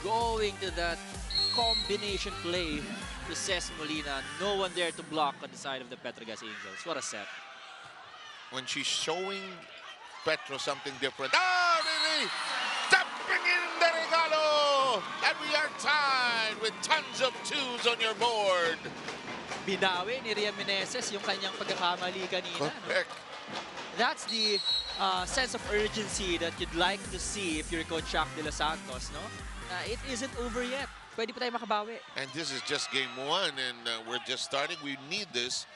Going to that combination play to Ces Molina. No one there to block on the side of the Petro Gazz Angels. What a set. When she's showing Petro something different. Oh, really? Dumping in the regalo! And we are tied with tons of 2s on your board. Binawi ni Ria Meneses yung kanyang pagkakamali kanina. Correct. That's the sense of urgency that you'd like to see if you're Coach Shaq De Los Santos, no? It isn't over yet. Pwede pa tayo makabawi. And this is just game 1, and we're just starting. We need this.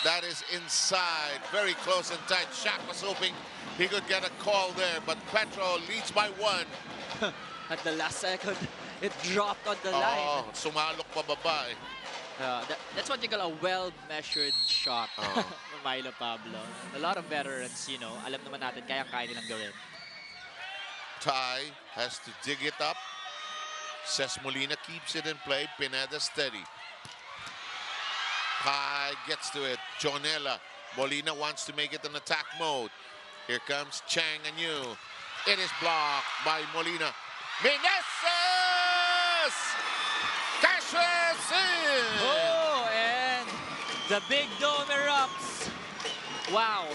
That is inside, very close and tight. Shaq was hoping he could get a call there, but Petro leads by 1. At the last second, it dropped on the line. Oh, sumalok pa baba eh. That's what you call a well-measured shot from Milo Pablo. A lot of veterans, you know, alam naman natin kaya-kaya nilang gawin. Ty has to dig it up. Ces Molina keeps it in play. Pineda steady. Ty gets to it. Jonella. Molina wants to make it an attack mode. Here comes Chang Anyu. It is blocked by Molina. Meneses! Cashes in! Oh, and the The big dome erupts. Wow.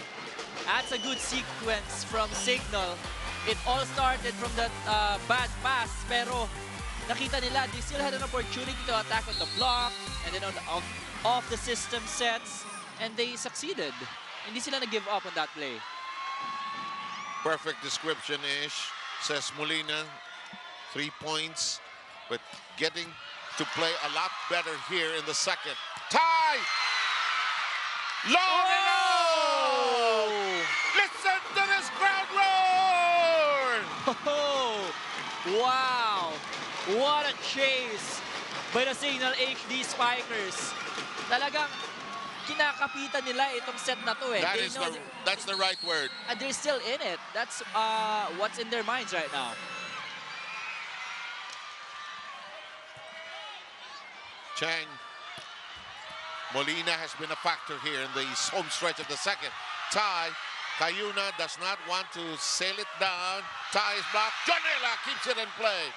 That's a good sequence from Cignal. It all started from that bad pass, pero nakita nila, they still had an opportunity to attack on the block and then on the off the system sets, and they succeeded. Hindi sila nag-give up on that play. Perfect description, Ish. Says Molina, 3 points, but getting to play a lot better here in the second. Tie! Long and out! Listen to this crowd roar! Oh, wow! What a chase by the Cignal HD Spikers. Talagang kinakapitan nila itong set na to eh. That's the right word. And they're still in it. That's what's in their minds right now. Chang. Molina has been a factor here in the home stretch of the second. Ty. Cayuna does not want to sail it down. Ty is blocked. Jonella keeps it in play.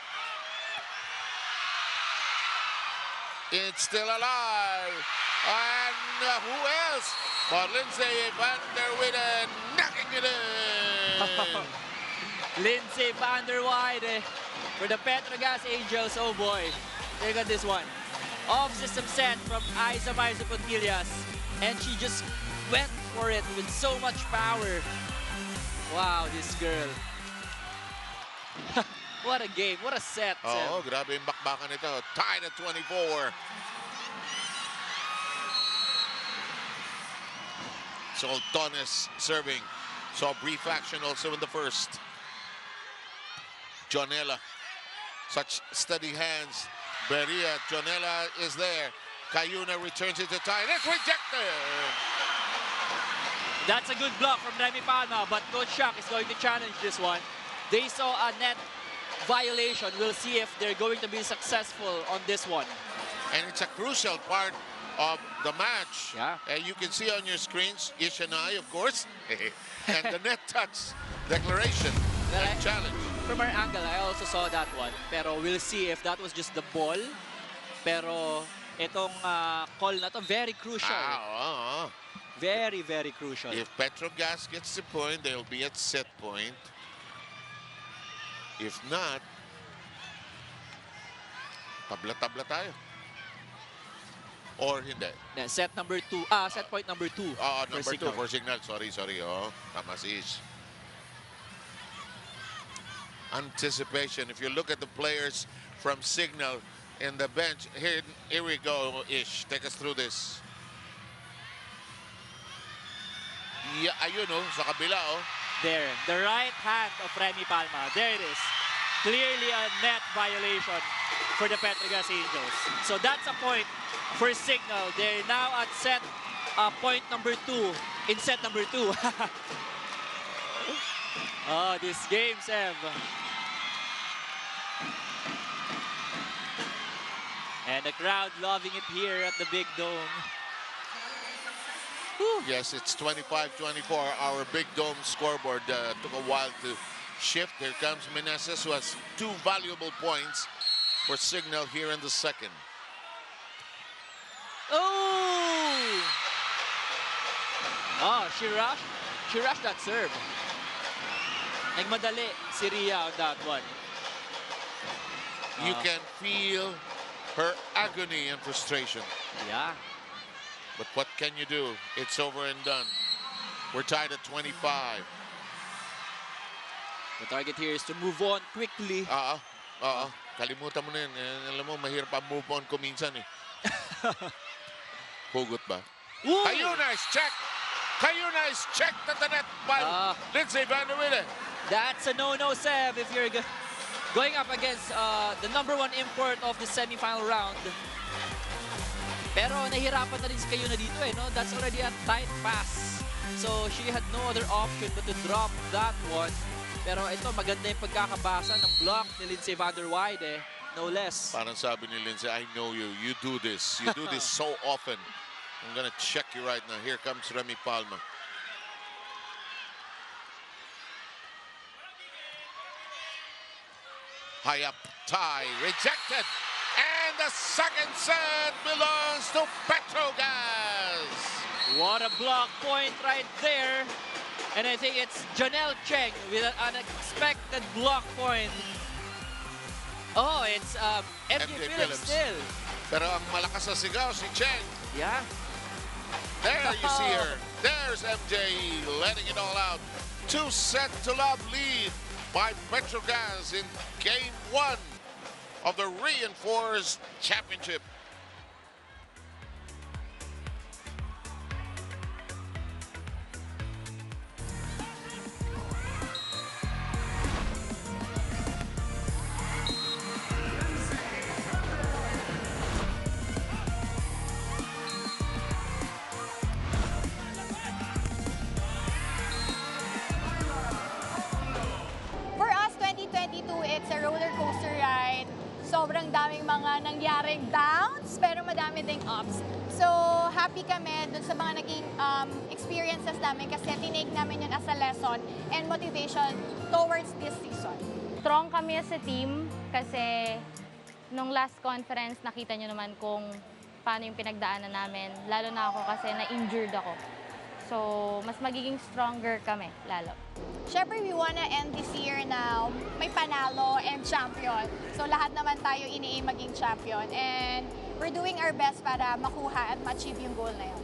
It's still alive. And who else? But Lindsay van der Weyden knocking it in. Lindsay van der Weyden for the Petro Gazz Angels. Oh boy. They got this one. Off-system set from Isa Pontillas. And she just went for it with so much power. Wow, this girl. What a game. What a set. Oh, grabe yung bakbakan ito. Tied at 24. Soltones serving. Saw brief action also in the first. Jonella. Such steady hands. Beria, Jonella is there. Cayuna returns it to Ty. It's rejected. That's a good block from Remy Palma, but Coach Shaq is going to challenge this one. They saw a net violation. We'll see if they're going to be successful on this one. And it's a crucial part of the match. Yeah. You can see on your screens, Ish and I, of course, and the net touch declaration and challenge. From our angle, I also saw that one. Pero we'll see if that was just the ball. Pero itong call na to, very crucial. Very, very crucial. If Petro Gazz gets the point, they'll be at set point. If not, tabla-tabla tayo. Or hindi. Yeah, set number 2. Set point number 2. Number 2 for Cignal. Sorry. Oh, tama si Ish. Anticipation. If you look at the players from Cignal in the bench, here we go, Ish. Take us through this. Yeah, ayun sa kabila There, the right hand of Remy Palma. There it is. Clearly a net violation for the Petro Gazz Angels. So that's a point for Cignal. They're now at set point number 2 in set number 2. Oh, this game, Sev. And the crowd loving it here at the Big Dome. Whew. Yes, it's 25-24. Our Big Dome scoreboard took a while to shift. Here comes Meneses, who has 2 valuable points for Cignal here in the second. Oh, she rushed that serve. Nagmadali si Ria on that one. You can feel her agony and frustration. Yeah. But what can you do? It's over and done. We're tied at 25. The target here is to move on quickly. Kalimutan mo na yun. Alam mo, mahirap pa move on ko minsan eh. Hugot ba? Cayuna is checked. Cayuna is checked at the net by Lindsay van der Weyden. That's a no-no, Sev, if you're going up against the #1 import of the semifinal round. Pero nahirapan na rin si Cayuna dito eh, no? That's already a tight pass. So she had no other option but to drop that one. Pero ito, maganda yung pagkakabasa ng block ni Lindsay van der Weyden, no less. Parang sabi ni Lindsay, I know you. You do this. You do this so often. I'm gonna check you right now. Here comes Remy Palma. High up, tie, rejected. And the second set belongs to Petro Gazz. What a block point right there. And I think it's Janelle Cheng with an unexpected block point. Oh, it's MJ Phillips still. Pero ang malakas na sigaw si Cheng. Yeah. There you see her. There's MJ letting it all out. 2-0 lead by Petro Gazz in Game 1 of the Reinforced Championship. For us, 2022, it's a roller coaster ride. Sobrang daming mga nangyaring downs, pero madami ding ups. So, happy kami dun sa mga naging experiences namin kasi tinake namin yun as a lesson and motivation towards this season. Strong kami as a team kasi nung last conference nakita nyo naman kung paano yung pinagdaanan namin. Lalo na ako kasi na-injured ako. So, mas magiging stronger kami, lalo. Siyempre, we wanna end this year na may panalo and champion. So, lahat naman tayo ini-aim maging champion. And we're doing our best para makuha at ma-achieve yung goal na yun.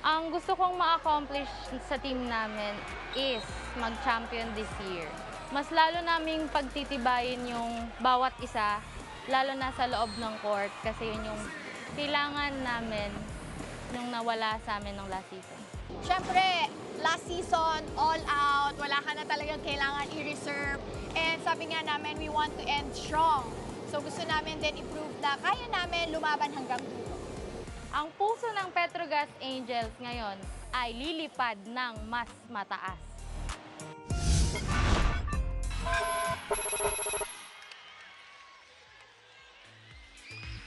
Ang gusto kong ma-accomplish sa team namin is mag-champion this year. Mas lalo naming pagtitibayin yung bawat isa, lalo na sa loob ng court kasi yun yung kailangan namin nung nawala sa amin nung last season. Siyempre, last season, all out, wala ka na talagang kailangan i-reserve. And sabi nga namin, we want to end strong. So gusto namin din i-prove na kaya namin lumaban hanggang dulo. Ang puso ng Petro Gazz Angels ngayon ay lilipad ng mas mataas.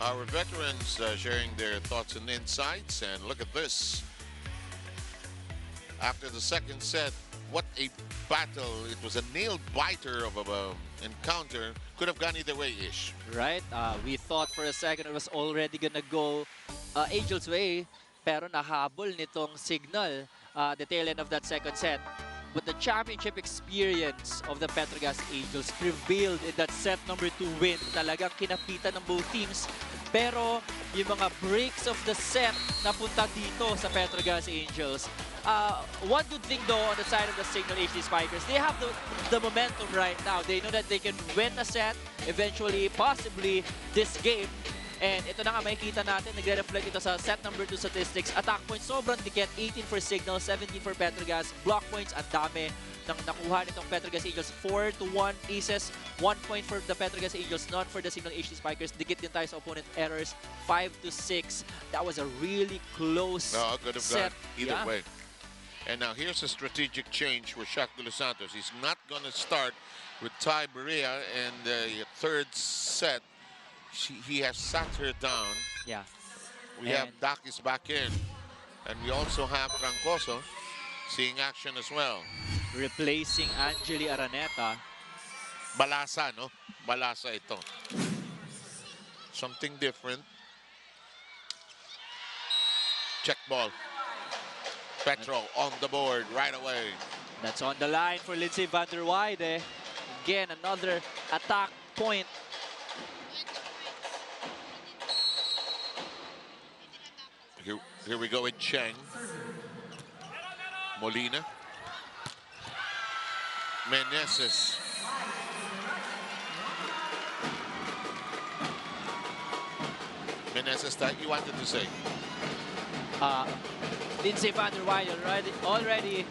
Our veterans sharing their thoughts and insights. And look at this. After the second set, what a battle. It was a nail-biter of an encounter. Could have gone either way-ish. Right? We thought for a second it was already gonna go Angels' way. Pero nahabol nitong Cignal the tail end of that second set. But the championship experience of the Petro Gazz Angels prevailed in that set number 2 win. Talagang kinapitan ng both teams. Pero yung mga breaks of the set napunta dito sa Petro Gazz Angels. One good thing though on the side of the Cignal HD Spikers, they have the momentum right now. They know that they can win a set, eventually, possibly this game. And ito na nga makikita natin, nagre-reflect ito sa set number 2 statistics. Attack points, sobrang dikit. 18 for Cignal, 17 for Petro Gazz. Block points, ang dami nang nakuha nitong Petro Gazz Angels. 4-1 aces, 1 point for the Petro Gazz Angels, none for the Cignal HD Spikers. Dikit din tayo sa opponent errors, 5-6. That was a really close Could have set. gone either way. And now here's a strategic change for Shaq De Los Santos. He's not going to start with Ty Berea in the third set. He has sat her down. Yeah. We have Dakis back in. And we also have Trancoso seeing action as well. Replacing Angeli Araneta. Balasa, no? Balasa ito. Something different. Check ball. Petro on the board right away. That's on the line for Lindsay van der Weide. Again, another attack point. Here we go with Cheng. Molina. Meneses. Meneses, that you wanted to say? Lindsay van der Weide already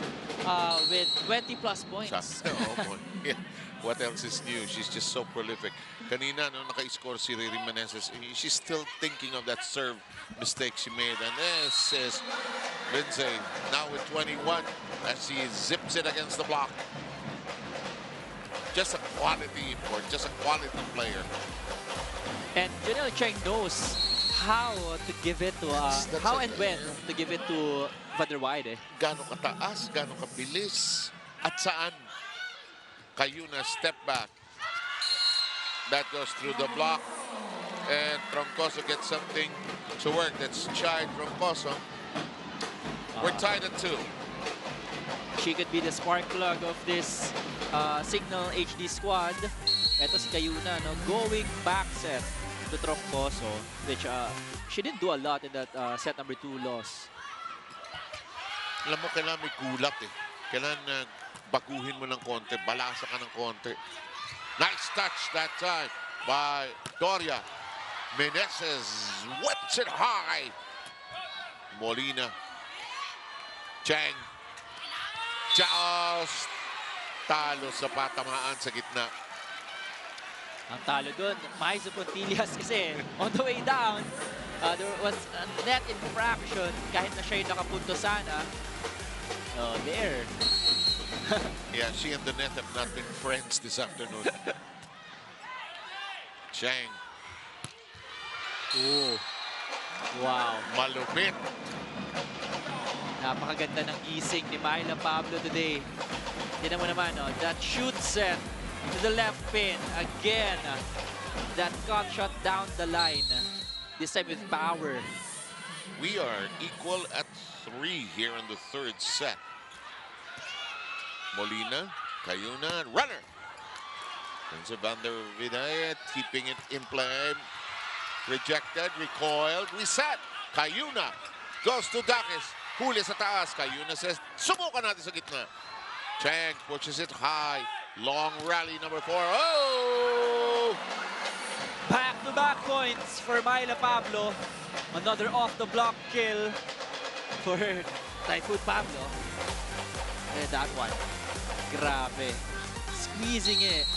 with 20 plus points. Oh, boy. Yeah. What else is new? She's just so prolific. Kanina, no, naka-score si Riri Meneses. She's still thinking of that serve mistake she made. And this is Lindsay now with 21 as she zips it against the block. Just a quality import, just a quality player. And Janelle Cheng knows how to give it to how and when to give it to van der Weide. Gano'ng kataas, gano'ng kabilis, at saan. Kayuna step back. That goes through the block. and Troncoso gets something to work. That's Chai Troncoso. We're tied at 2. She could be the spark plug of this Cignal HD squad. Ito si Cayuna, no, going back set to Troncoso, which she didn't do a lot in that set number 2 loss. Alam mo, kailangan may kulap eh. Kailangan baguhin mo ng konti, balasa ka ng konti. Nice touch that time by Doria. Meneses whips it high. Molina. Chang. Just talo sa patamaan sa gitna. Ang talo dun, Maizo Pontillas kasi on the way down, there was a net infraction kahit na siya yung nakapunto sana. Oh, there. Yeah, she and the net have not been friends this afternoon. Chang. Oh. Wow. Malupit. Napakaganda ng gising ni Myla Pablo today. Tignan mo naman, oh, that shoot set to the left pin. Again, that cut shot down the line. This time with power. We are equal at 3 here in the 3rd set. Molina, Cayuna, runner. Prince Van der Vidayet keeping it in play. Rejected, recoiled, reset. Cayuna goes to Dakis. Huli sa taas. Cayuna says, subukan natin sa gitna. Chang pushes it high. Long rally number 4. Oh! Back-to-back points for Myla Pablo. Another off-the-block kill for Typhoon Pablo. And that one, grabe. Squeezing it.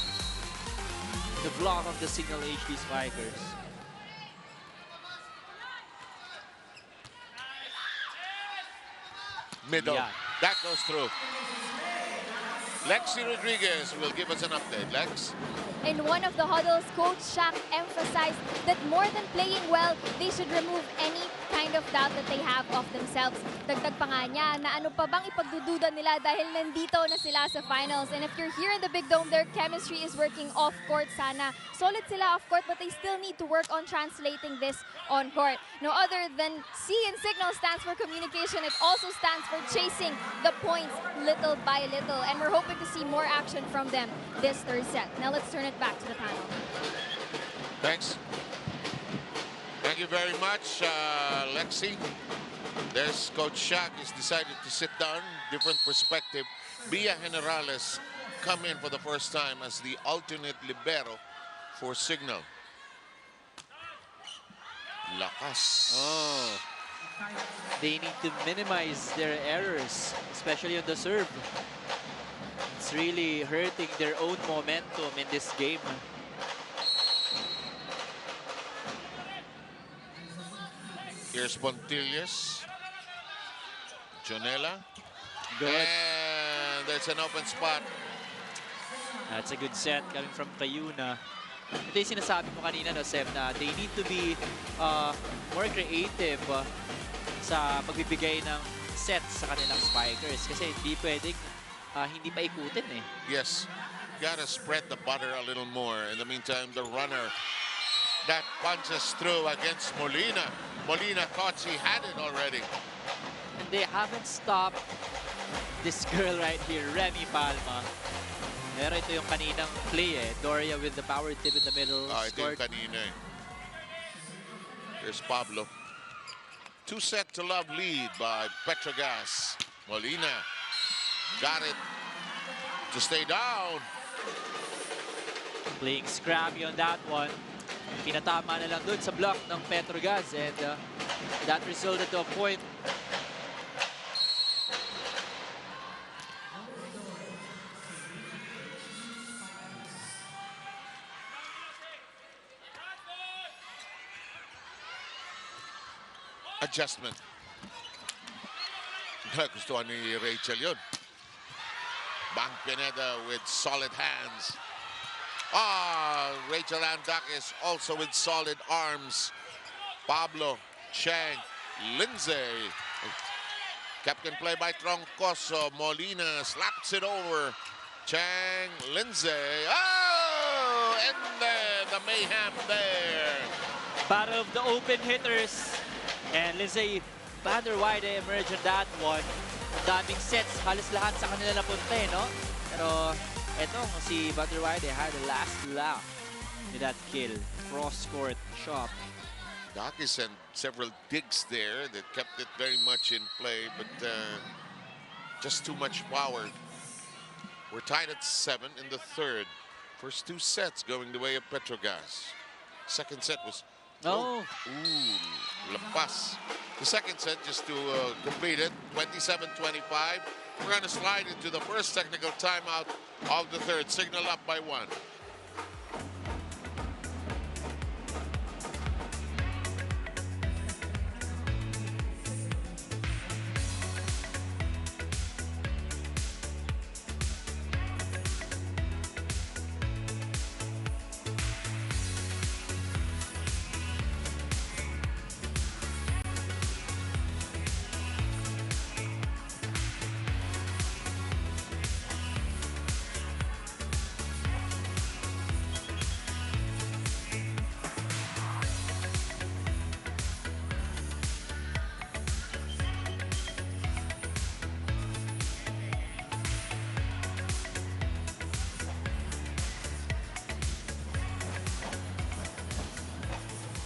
The block of the Cignal HD Spikers. Middle. Yeah. That goes through. Lexi Rodriguez will give us an update. Lex? In one of the huddles, Coach Shaq emphasized that more than playing well, they should remove any kind of doubt that they have of themselves. Dagdag pa nga niya na ano pa bang ipagdududa nila dahil nandito na sila sa finals. And if you're here in the Big Dome, their chemistry is working off-court sana. Solid sila off-court, but they still need to work on translating this on-court. No other than C in Cignal stands for communication. It also stands for chasing the points little by little. And we're hoping to see more action from them this 3rd set. Now let's turn it back to the panel. Thanks. Thank you very much, Lexi. There's Coach Shaq has decided to sit down, different perspective. Bia Generales come in for the first time as the alternate libero for Cignal. Lakas. Oh. They need to minimize their errors, especially on the serve. It's really hurting their own momentum in this game. Here's Pontillas. Jonella. Good. And there's an open spot. That's a good set coming from Cayuna. Ito yung sinasabi mo kanina, no, Seb, na they need to be more creative sa pagbibigay ng sets sa kanilang spikers. Kasi hindi pwedeng hindi pa ikutin eh. Yes. Gotta spread the butter a little more. In the meantime, the runner that punches through against Molina. Molina thought she had it already. And they haven't stopped this girl right here, Remy Palma. Pero ito yung kaninang play eh. Doria with the power tip in the middle. Ito yung kanina eh. Here's Pablo. 2-set-to-love lead by Petro Gazz. Molina got it to stay down. Playing scrappy on that one. Pinatama na lang dun sa block ng Petro Gazz, and that resulted to a point. Adjustment. Gustuhan ni Rachel yun. Bang Pineda with solid hands. Rachel Andakis also with solid arms. Pablo, Chang, Lindsay. Captain play by Troncoso. Molina slaps it over. Chang, Lindsay. Oh! And the mayhem there. battle of the open hitters. And Lindsay van der Weide emerged on that one. Ang daming sets, halos lahat sa kanila napunta no? Pero etong si van der Weide had the last laugh with that kill. Cross-court shot. Daki sent several digs there that kept it very much in play, but just too much power. We're tied at 7 in the third. First 2 sets going the way of Petro Gazz. Second set was... Oh. Ooh, lampas. The second set, just to complete it, 27-25. We're going to slide into the first technical timeout of the third. Cignal up by 1.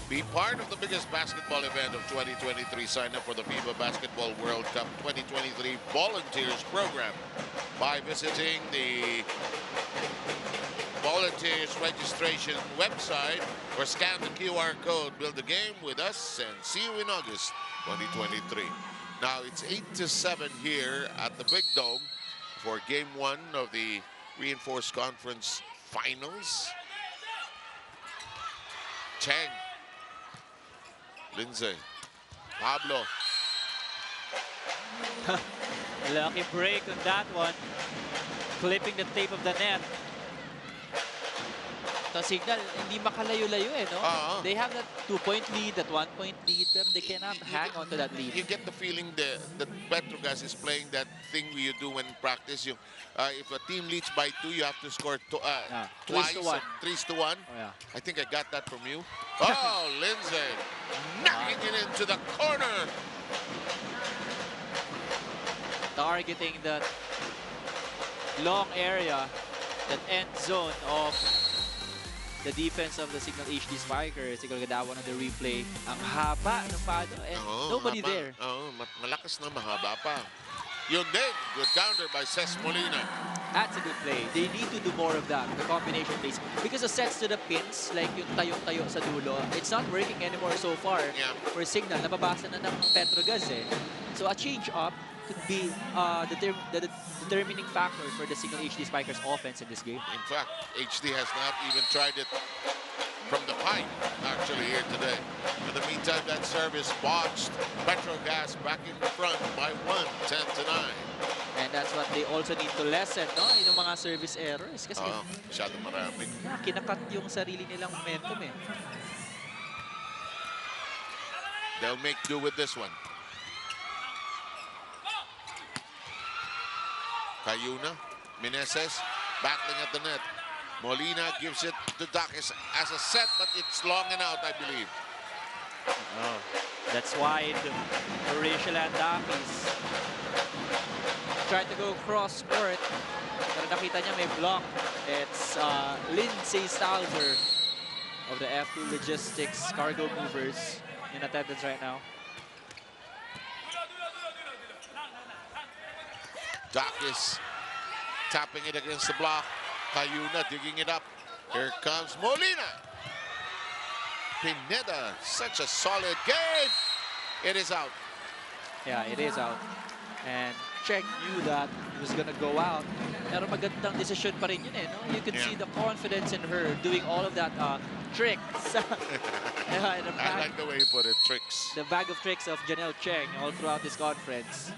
Be part of the biggest basketball event of 2023. Sign up for the FIBA Basketball World Cup 2023 Volunteers Program by visiting the Volunteers registration website or scan the QR code. Build the game with us and see you in August 2023. Now it's 8-7 here at the Big Dome for Game 1 of the Reinforced Conference Finals. Cheng. Lindsay. Pablo. Lucky break on that one. Clipping the tape of the net. So Cignal, hindi makalayo-layo no? They have that 2-point lead, that 1-point lead, pero they cannot hang on to that lead. You get the feeling that Petro Gazz is playing that thing you do when practice. If a team leads by 2, you have to score twice, 3-1. 3-1. Oh, yeah. I think I got that from you. Oh, Lindsay knocking it into the corner. Targeting that long area, that end zone of the defense of the Cignal HD Spikers. Ikaw gadawan on the replay. Ang haba ng pado and nobody there. Malakas na mahaba pa. Yun din. Good counter by Ces Molina. That's a good play. They need to do more of that, the combination plays. Because the sets to the pins, like yung tayo-tayo sa dulo, it's not working anymore so far. Yeah. For Cignal, nababasa na ng Petro Gazz So a change-up could be the determining factor for the Cignal HD Spikers offense in this game. In fact, HD has not even tried it from the pipe, actually, here today. In the meantime, that service botched. Petro Gazz back in front by 1, 10-9. And that's what they also need to lessen, no? Yung mga service errors. Kasi masyadong marami. Kinakat yung sarili nilang momentum They'll make do with this one. Cayuna, Meneses, battling at the net. Molina gives it to Dakis as a set, but it's long and out, I believe. Oh, that's wide for Rachel and Dakis. Tried to go cross court, pero nakita niya may block. It's Lindsay Stalzer of the F2 Logistics Cargo Movers in attendance right now. Dakis tapping it against the block. Cayuna digging it up. Here comes Molina. Pineda, such a solid game. It is out. Yeah, it is out. And Cheng knew that it was gonna go out. Pero magandang decision pa rin yun no? You can see the confidence in her doing all of that tricks. I like the way you put it, tricks. The bag of tricks of Janelle Cheng all throughout this conference.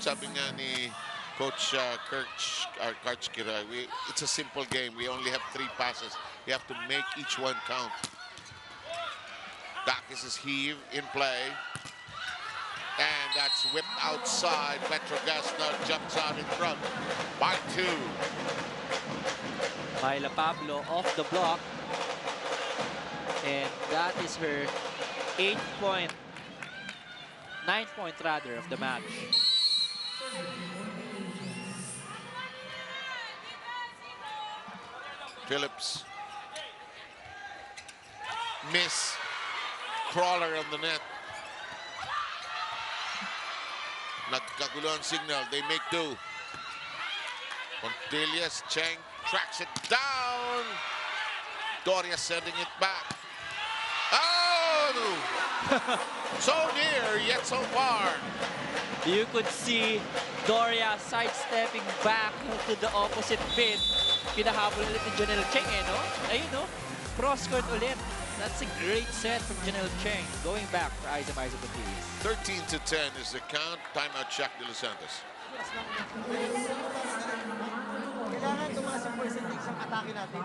Sabi nga ni Coach Karchkira, it's a simple game. We only have 3 passes. You have to make each one count. Dakis is heave in play. And that's whipped outside. Petro Gazz now jumps out in front by 2. Myla Pablo off the block. And that is her 8th point, 9th point rather of the match. Phillips. Miss. Crawler on the net. Nagkagulo ang Cignal. They make do. Pontelius, Cheng tracks it down. Doria sending it back. Oh! So near, yet so far. You could see Doria sidestepping back to the opposite pin. Pinahabol ulit ni Janelle Cheng, no? Ayun, no? Cross-court ulit. That's a great set from Janelle Cheng. Going back for Isa Pontelius. 13-10 is the count. Timeout, Shaq de los Santos. Kailangan tumaas yung percentage ng atake natin.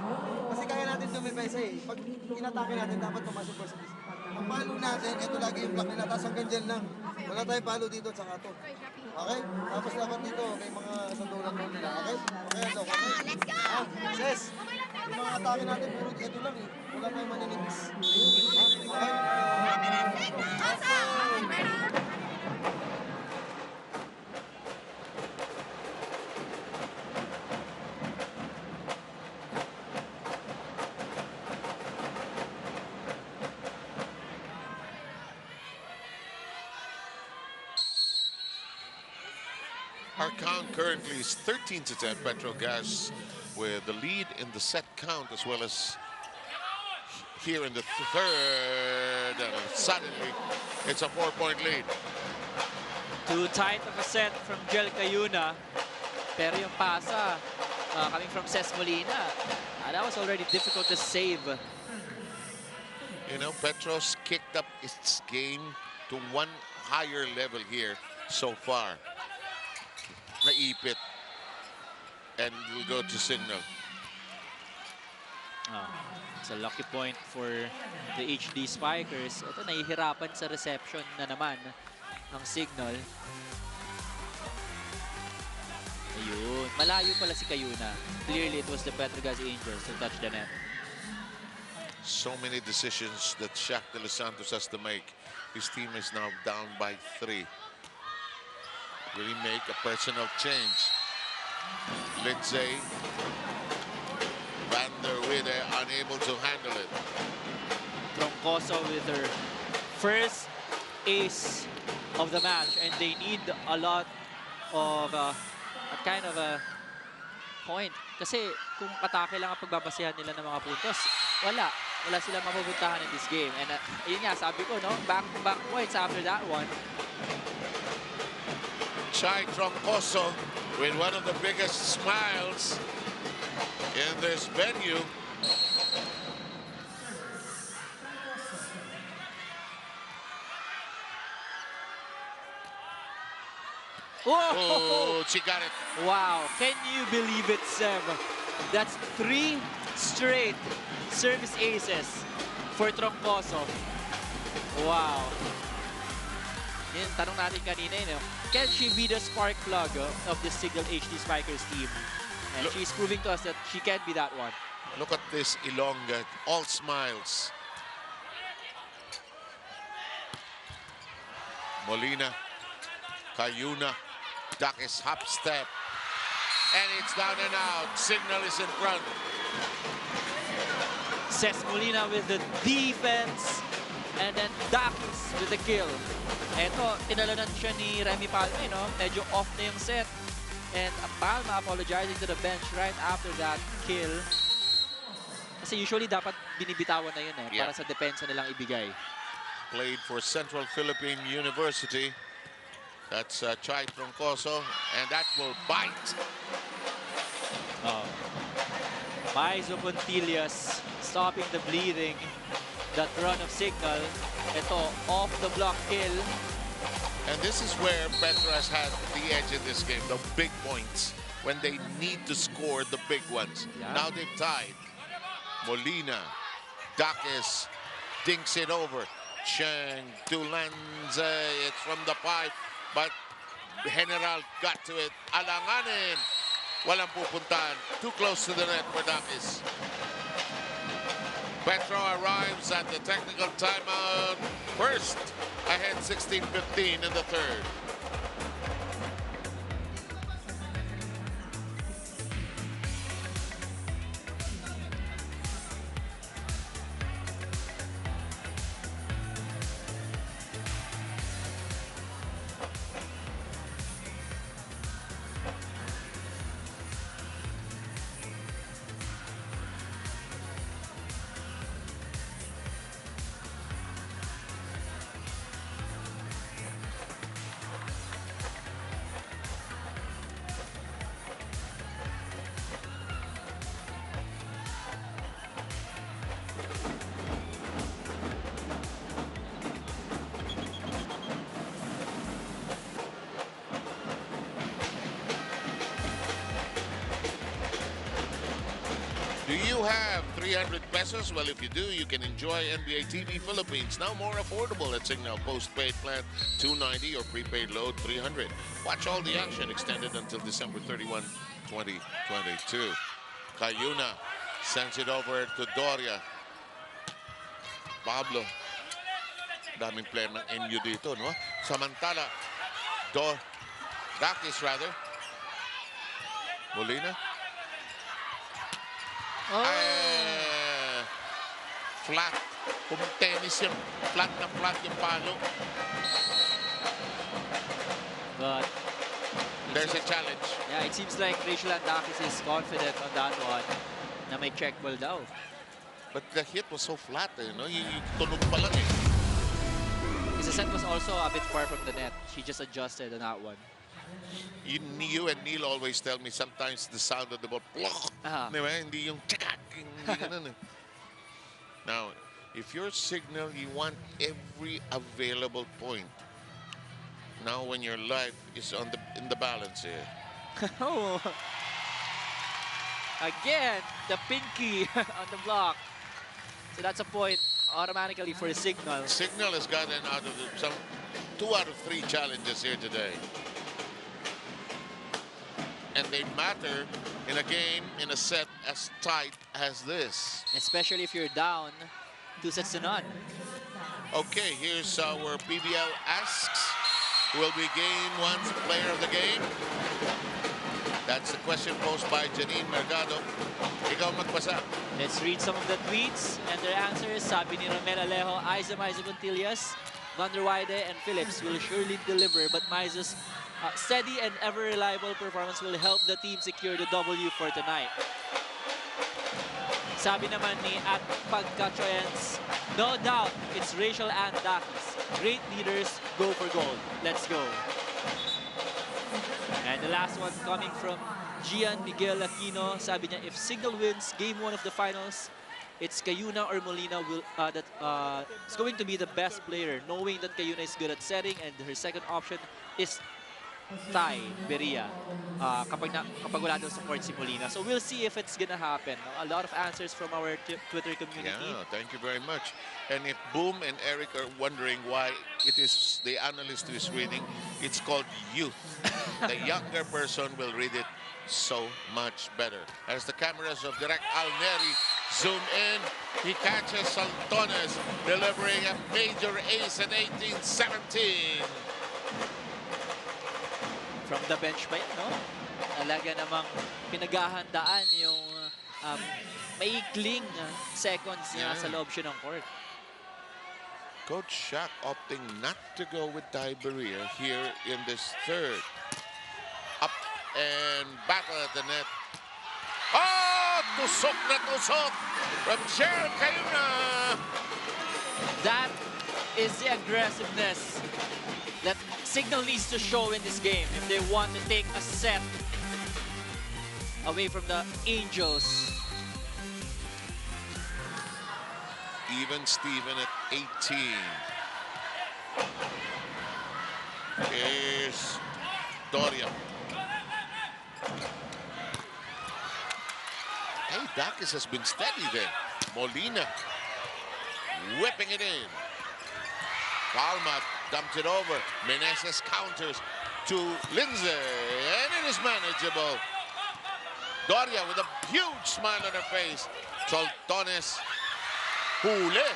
Kasi kaya natin dumipesa eh. Pag inatake natin, dapat tumaas yung percentage. Ang palo natin, ito lagi yung block nila. Tapos hanggang dyan lang. Wala tayong palo dito at saka ito. Okay? Tapos dapat dito, may mga sandulan doon nila. Okay? Okay, ito. Okay? Let's go! Ses, yung mga atake natin, puro ito lang eh. Wala tayong maninigis. Okay? Our count currently is 13-10. Petro Gazz with the lead in the set count as well as here in the third. And suddenly, it's a 4-point lead. Too tight of a set from Jel Cayuna. Pero yung pasa coming from Ces Molina, that was already difficult to save. You know, Petro's kicked up its game to one higher level here so far. Naipit. And will go to Cignal. It's a lucky point for the HD Spikers. Ito, nahihirapan sa reception na naman ng Cignal. Ayun. Malayo pala si Cayuna. Clearly, it was the Petro Gazz Angels who touched the net. So many decisions that Shaq de los Santos has to make. His team is now down by 3. Will he make a personal change? Lindsay, Van der Wide unable to handle it. Troncoso with her first ace of the match, and they need a lot of a kind of a point. Kasi kung atake lang ang pagbabasihan nila ng mga puntos, wala silang mapupuntahan in this game. And yun nga, sabi ko, no? Back-to-back points after that one. Chai Troncoso with one of the biggest smiles in this venue. Oh, she got it. Wow, can you believe it, Sev? That's 3 straight service aces for Troncoso. Wow. Yan, tanong natin kanina yun. Can she be the spark plug of the Cignal HD Spikers team? And she's proving to us that she can be that one. Look at this Ilonga, all smiles. Molina, Cayuna, Dakis hop step. And it's down and out. Cignal is in front. Ces Molina with the defense. And then Dakis with the kill. Eto, tinalanan siya ni Remy Palma, no? Medyo off na yung set. And Palma apologizing to the bench right after that kill. Kasi usually dapat binibitawan na yun para sa depensa nilang ibigay. Played for Central Philippine University. That's Chai Troncoso, and that will bite. Maizo Pontelius stopping the bleeding. That run of Cignal. Ito, off the block kill. And this is where Petro has had the edge in this game, the big points, when they need to score the big ones. Yeah. Now they've tied. Molina, Dakis, dinks it over. Cheng to Lanze, it's from the pipe, but General got to it. Alanganin, walang pupuntahan. Too close to the net for Dakis. Petro arrives at the technical timeout first, ahead 16-15 in the third. Do you have 300 pesos? Well, if you do, you can enjoy NBA TV Philippines. Now more affordable at Cignal. Postpaid plan $290 or prepaid load $300. Watch all the action extended until December 31, 2022. Cayuna sends it over to Doria. Pablo. Daming player ng NU dito, no? Samantala, Dakis rather. Molina. Flat. Kung tennis yung flat na flat yung palo. But there's a challenge. Yeah, it seems like Rachel Andakis is confident on that one na may check ball daw. But the hit was so flat, you know? Yung tunog pa lang eh. His set was also a bit far from the net. She just adjusted on that one. You and Neil always tell me sometimes the sound of the ball, diba? Hindi yung tsikak, hindi ganun eh. Now, if you're Cignal, you want every available point. Now, when your life is in the balance here. Oh. Again, the pinky on the block. So that's a point automatically for Cignal. Cignal has gotten out of some 2 out of 3 challenges here today. And they matter in a game, in a set as tight as this. Especially if you're down 2-0. Okay, here's our PVL asks, who will be Game 1's player of the game? That's the question posed by Janine Mercado. Ikaw magbasa. Let's read some of the tweets and their answers. Sabi ni Romel Alejo, Aiza Puntillas, Van der Weide, and Phillips will surely deliver, but Maiza's steady and ever-reliable performance will help the team secure the W for tonight. Sabi naman ni at Pagkachoyens, no doubt, it's Rachel and Dakis. Great leaders, go for gold. Let's go. And the last one coming from Gian Miguel Aquino. Sabi niya, if Cignal wins Game 1 of the finals, it's Cayuna or Molina is going to be the best player, knowing that Cayuna is good at setting and her second option is Ty Beria kapag wala doon sa court si Molina. So we'll see if it's gonna happen. A lot of answers from our Twitter community. Yeah, thank you very much. And if Boom and Eric are wondering why it is the analyst who is reading, it's called youth. The younger person will read it so much better. As the cameras of Direct Alneri zoom in, he catches Saltones delivering a major ace at 18-17. From the bench pa yun, no? Talaga namang pinaghahandaan yung maikling seconds niya sa loob siya ng court. Coach Shaq opting not to go with Ty Beria here in this third. Up and battle at the net. Oh! Tusok na tusok from Cheryl Cayuna. That is the aggressiveness that Cignal needs to show in this game if they want to take a set away from the Angels. Even Steven at 18. Here's Doria. Hey, Dakis has been steady there. Molina whipping it in. Palma dumps it over. Meneses counters to Lindsay, and it is manageable. Doria with a huge smile on her face. Saltones Huli.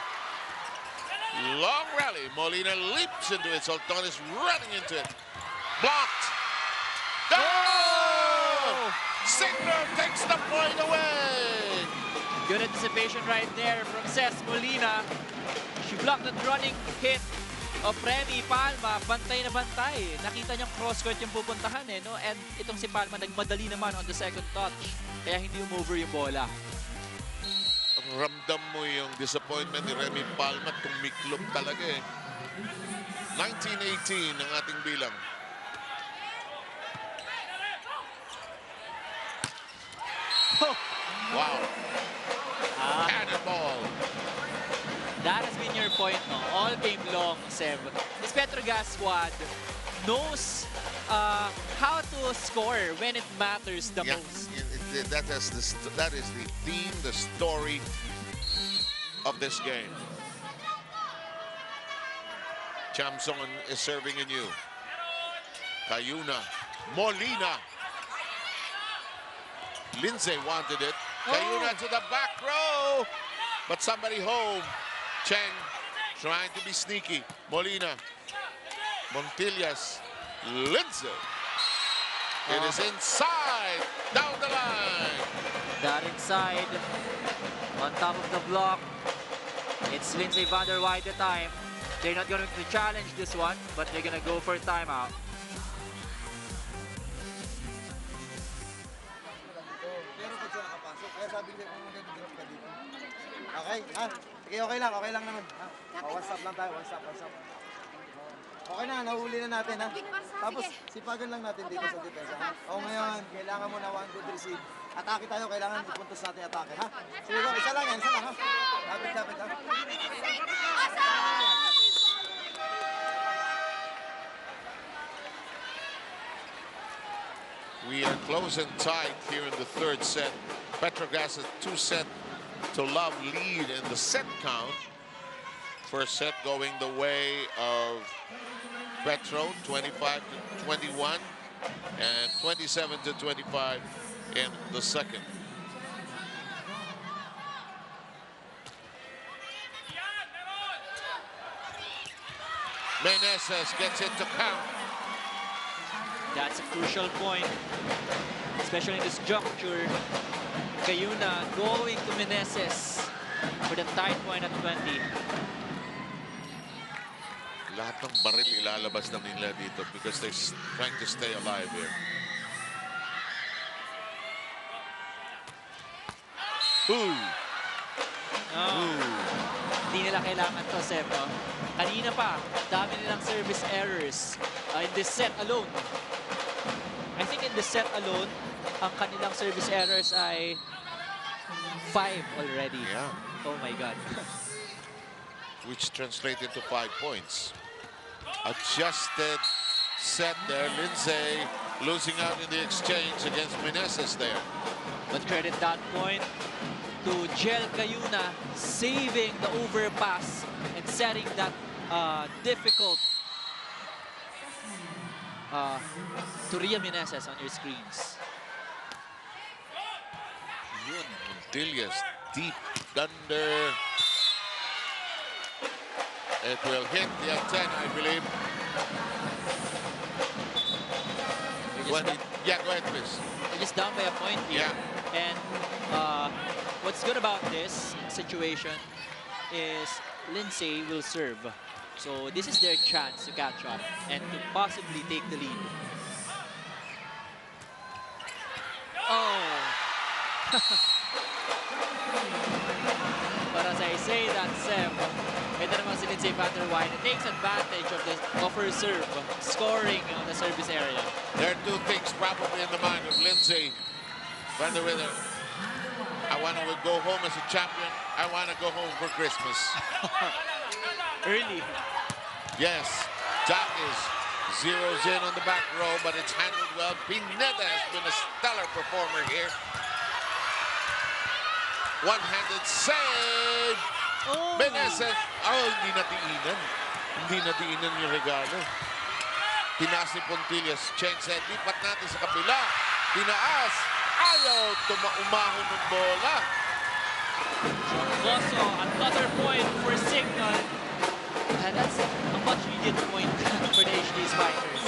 Long rally. Molina leaps into it. Soltones running into it. Blocked. Oh! Cignal takes the point away. Good anticipation right there from Cez Molina. She blocked the running hit of Remy Palma. Bantay na bantay. Nakita niyang cross-court yung pupuntahan eh, no? And itong si Palma nagmadali naman on the second touch. Kaya hindi umover yung bola. Ramdam mo yung disappointment ni Remy Palma. Tumiklop talaga eh. 19-18 ang ating bilang. Wow. Cannonball. That has been your point, no? All game long, Seb. This Petro Gazz squad knows how to score when it matters the most. That is the theme, the story of this game. Chamson is serving anew. Cayuna, Molina. Lindsay wanted it. Cayuna to the back row, but somebody home. Cheng trying to be sneaky. Molina, Montillas, Lindsay. It is inside, down the line. That inside, on top of the block. It's Lindsay van der Waide time. They're not going to challenge this one, but they're going to go for a timeout. Okay, ha? Sige, okay lang naman. Ha? One stop lang tayo, one stop. Okay na, nahuli na natin, ha? Tapos, sipagan lang natin dito sa depensa, ha? O ngayon, kailangan mo na one good receive. Atake tayo, kailangan ipuntos natin atake, ha? Sige, isa lang, ha? Lapit, ha? We are close and tight here in the third set. Petro Gazz has 2-set to love lead in the set count. First set going the way of Petro, 25-21, and 27-25 in the second. Meneses gets it to count. That's a crucial point, especially in this juncture. Cayuna going to Meneses for the tight point at 20. Lahat ng baril ilalabas na nila dito because they're trying to stay alive here. Ooh. Hindi nila kailangan to, Seb. Kanina pa, dami nilang service errors in this set alone. I think in this set alone, ang kanilang service errors ay 5 already. Yeah. Oh my God. Which translated to 5 points. Adjusted set there. Lindsay losing out in the exchange against Meneses there. But credit that point to Jel Cayuna saving the overpass and setting that difficult to Ria Meneses on your screens. Yun, Montillas deep under. It will hit the antenna, I believe. Yeah, go ahead, please. They're just down by a point here. Yeah. And what's good about this situation is Lindsay will serve. So this is their chance to catch up and to possibly take the lead. Oh! But as I say that, Seb, ito naman si Lindsay van der Waide takes advantage of her serve, scoring on the service area. There are two things probably in the mind of Lindsay van der Waide. I want to go home as a champion. I want to go home for Christmas. Early. Yes, Jack is zeroes in on the back row, but it's handled well. Pineda has been a stellar performer here. One-handed save. Oh. Meneses. Oh, hindi natiinan. Hindi natiinan yung regalo. Tinaas ni Pontillas. Cheng said, lipat natin sa kabila. Tinaas. Ayaw umahon ng bola. Also, another point for Cignal. And that's a much needed point for the HD Spikers.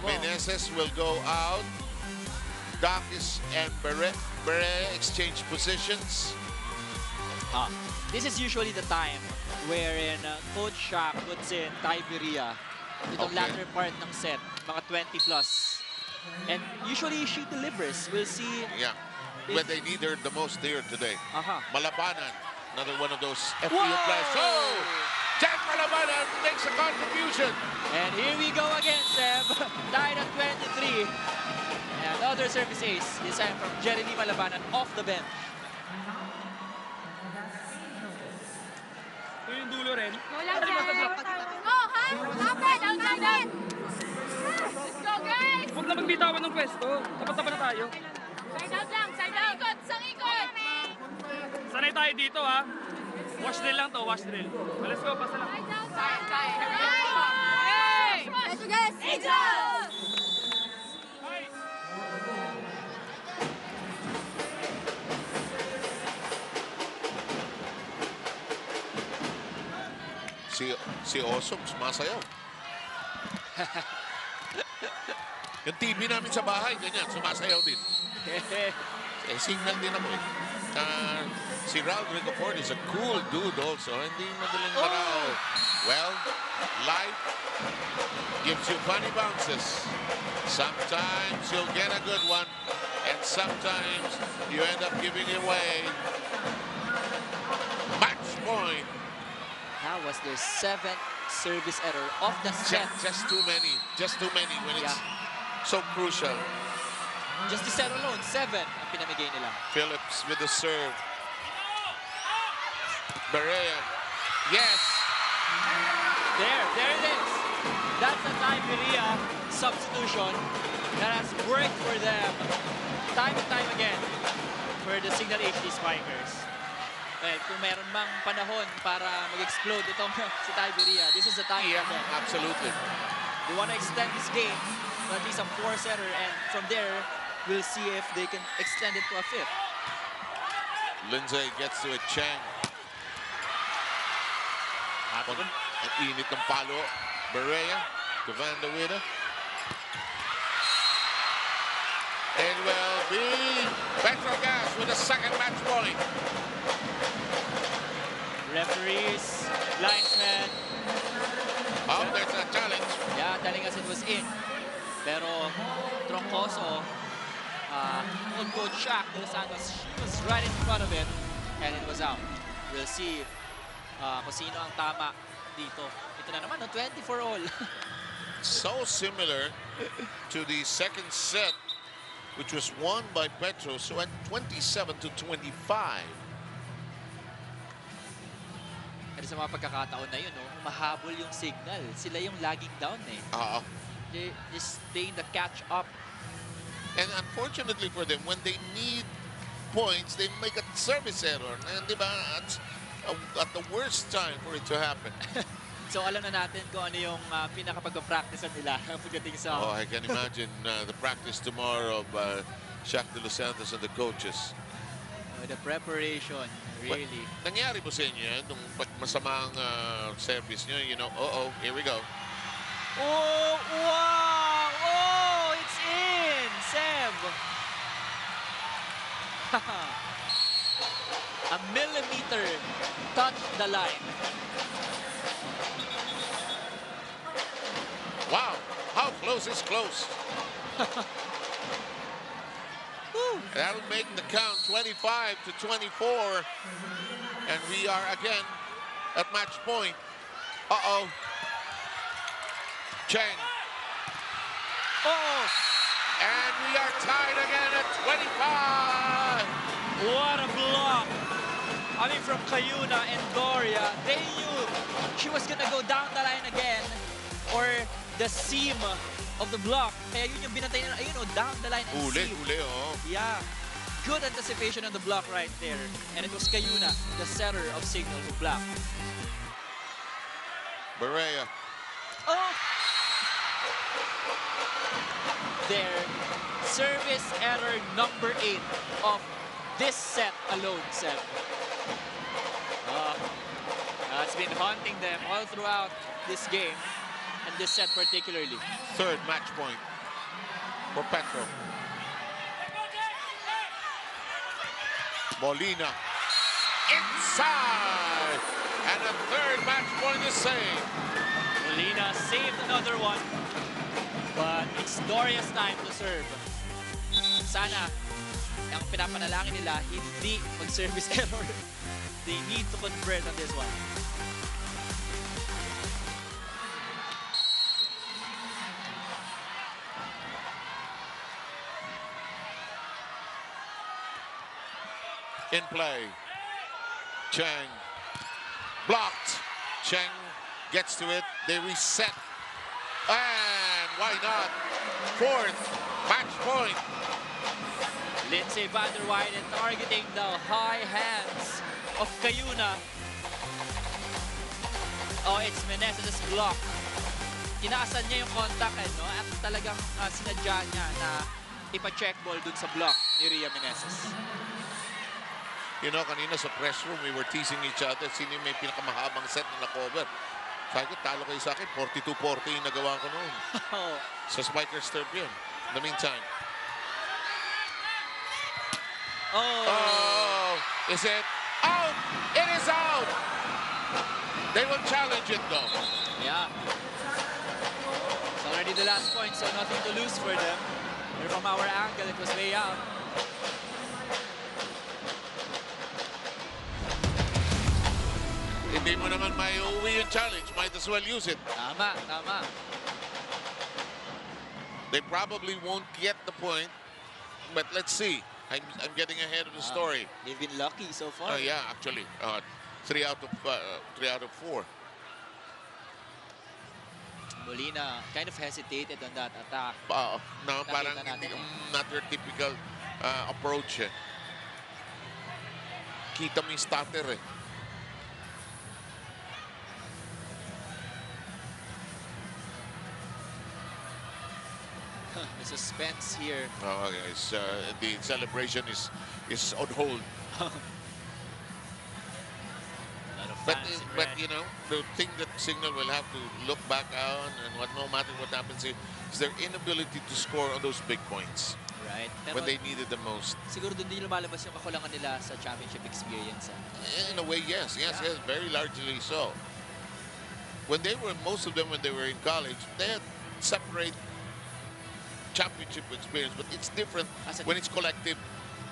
Meneses will go out. Dakis and Beret exchange positions. This is usually the time wherein Coach Shaq puts in Tiberia itong latter part ng set, mga 20 plus. And usually she delivers. We'll see. Yeah, when they need her the most here today. Malabanan, another one of those FPU players. Oh! Jack Malabanan makes a contribution. And here we go again, Seb. Tied at 23. And another service ace, this time from Jeremy Malabanan off the bench. Ito yung dulo rin. Go lang, Seb. Go, ha? Lapit, outside. Let's go, guys! Huwag na magbitawan ng pwesto. Tapat-tapat na tayo. Side out lang, side out. Sang-ikot. Sanay tayo dito, ha? Wash drill lang to, wash drill. Let's go, pasa lang. Hey! Petro Gazz Angels! Si Awesome, sumasayaw. Yung TV namin sa bahay, ganyan, sumasayaw din. Signal din ako eh. Si Rodrigo Ford is a cool dude also. Hindi madaling maraw. Well, life gives you funny bounces. Sometimes you'll get a good one, and sometimes you end up giving it away. Match point. That was their 7th service error of the set. Just too many. Just too many when it's so crucial. Just the set alone, 7 ang pinamigay nila. Phillips with the serve. Berea. Yes. There it is. That's a Tiberia substitution that has worked for them time and time again for the Cignal HD Spikers. Well, kung meron mang panahon para mag-explode itong si Tiberia, this is the time for them. Absolutely. They want to extend this game to at least a 4-setter, and from there, we'll see if they can extend it to a 5th. Lindsay gets to it. Chang. Ang init ng palo. Berea to Van der Witte. It will be Petro Gazz with a second match point. Referees, linesmen. Oh, there's a challenge. Yeah, telling us it was in. Pero Troncoso, old coach Shaq Dos Santos, she was right in front of it, and it was out. We'll see kung sino ang tama dito. Ito na naman, no? 24 all. So similar to the second set, which was won by Petro, so at 27-25. Pero sa mga pagkakataon na yun, no, mahabol yung Cignal. Sila yung laging down eh. They stay in the catch-up. And unfortunately for them, when they need points, they make a service error. And diba, at the worst time for it to happen. So alam na natin kung ano yung pinakapag-practice nila pagdating sa... Oh, I can imagine the practice tomorrow of Shaq De Los Santos and the coaches. The preparation, really. Nangyari po sa inyo yan, nung masamang service nyo, you know, here we go. Oh, wow! Oh, it's in! Seb! A millimeter touched the line. Wow, how close is close? That'll make the count 25-24. And we are again at match point. Cheng. And we are tied again at 25. What a block. I mean, from Cayuna and Doria, they knew she was gonna go down the line again, or the seam of the block. Kaya yun yung binantay nila, ayun, down the line and seam. Uli, oh. Yeah. Good anticipation on the block right there. And it was Cayuna, the setter of Cignal, who blocked. Berea. Their service error number 8 of this set alone, Seb. It's been haunting them all throughout this game, and this set particularly. Third match point for Petro. Molina inside, and a third match point is saved. Molina saved another one, but it's Doria's time to serve. Sana, ang pinapanalangin nila, hindi mag-service error. They need to convert on this one. In play, Cheng blocked. Cheng gets to it. They reset, and why not? Fourth match point. Lindsay van der Weyden targeting the high hands of Cayuna. Oh, it's Meneses' block. Inaasan niya yung contact, no? At talagang sinadya niya na ipa-check ball dun sa block ni Rhea Meneses. You know, kanina sa press room, we were teasing each other. Sino yung may pinakamahabang set na na-cover? Sabi ko, talo kayo sa akin. 42-40 yung nagawa ko noon. Sa Spikers third yun. In the meantime. Oh, is it out? It is out. They will challenge it though. Yeah. It's already the last point, so nothing to lose for them. But from our angle, it was way out. Hindi mo naman may uwi yung challenge. Might as well use it. Tama, tama. They probably won't get the point, but let's see. I'm getting ahead of the story. They've been lucky so far. Yeah, actually, 3 out of 4. Molina kind of hesitated on that attack. No, parang not your typical approach. Kita mo yung starter eh. The suspense here. Oh, okay. The celebration is on hold. But you know, the thing that Cignal will have to look back on, and no matter what happens, is their inability to score on those big points. Right. When they needed the most. Siguro doon din lumalabas yung kakulangan nila sa championship experience. In a way, yes, very largely so. When they were, most of them, when they were in college, they had separate championship experience, but it's different when it's collective.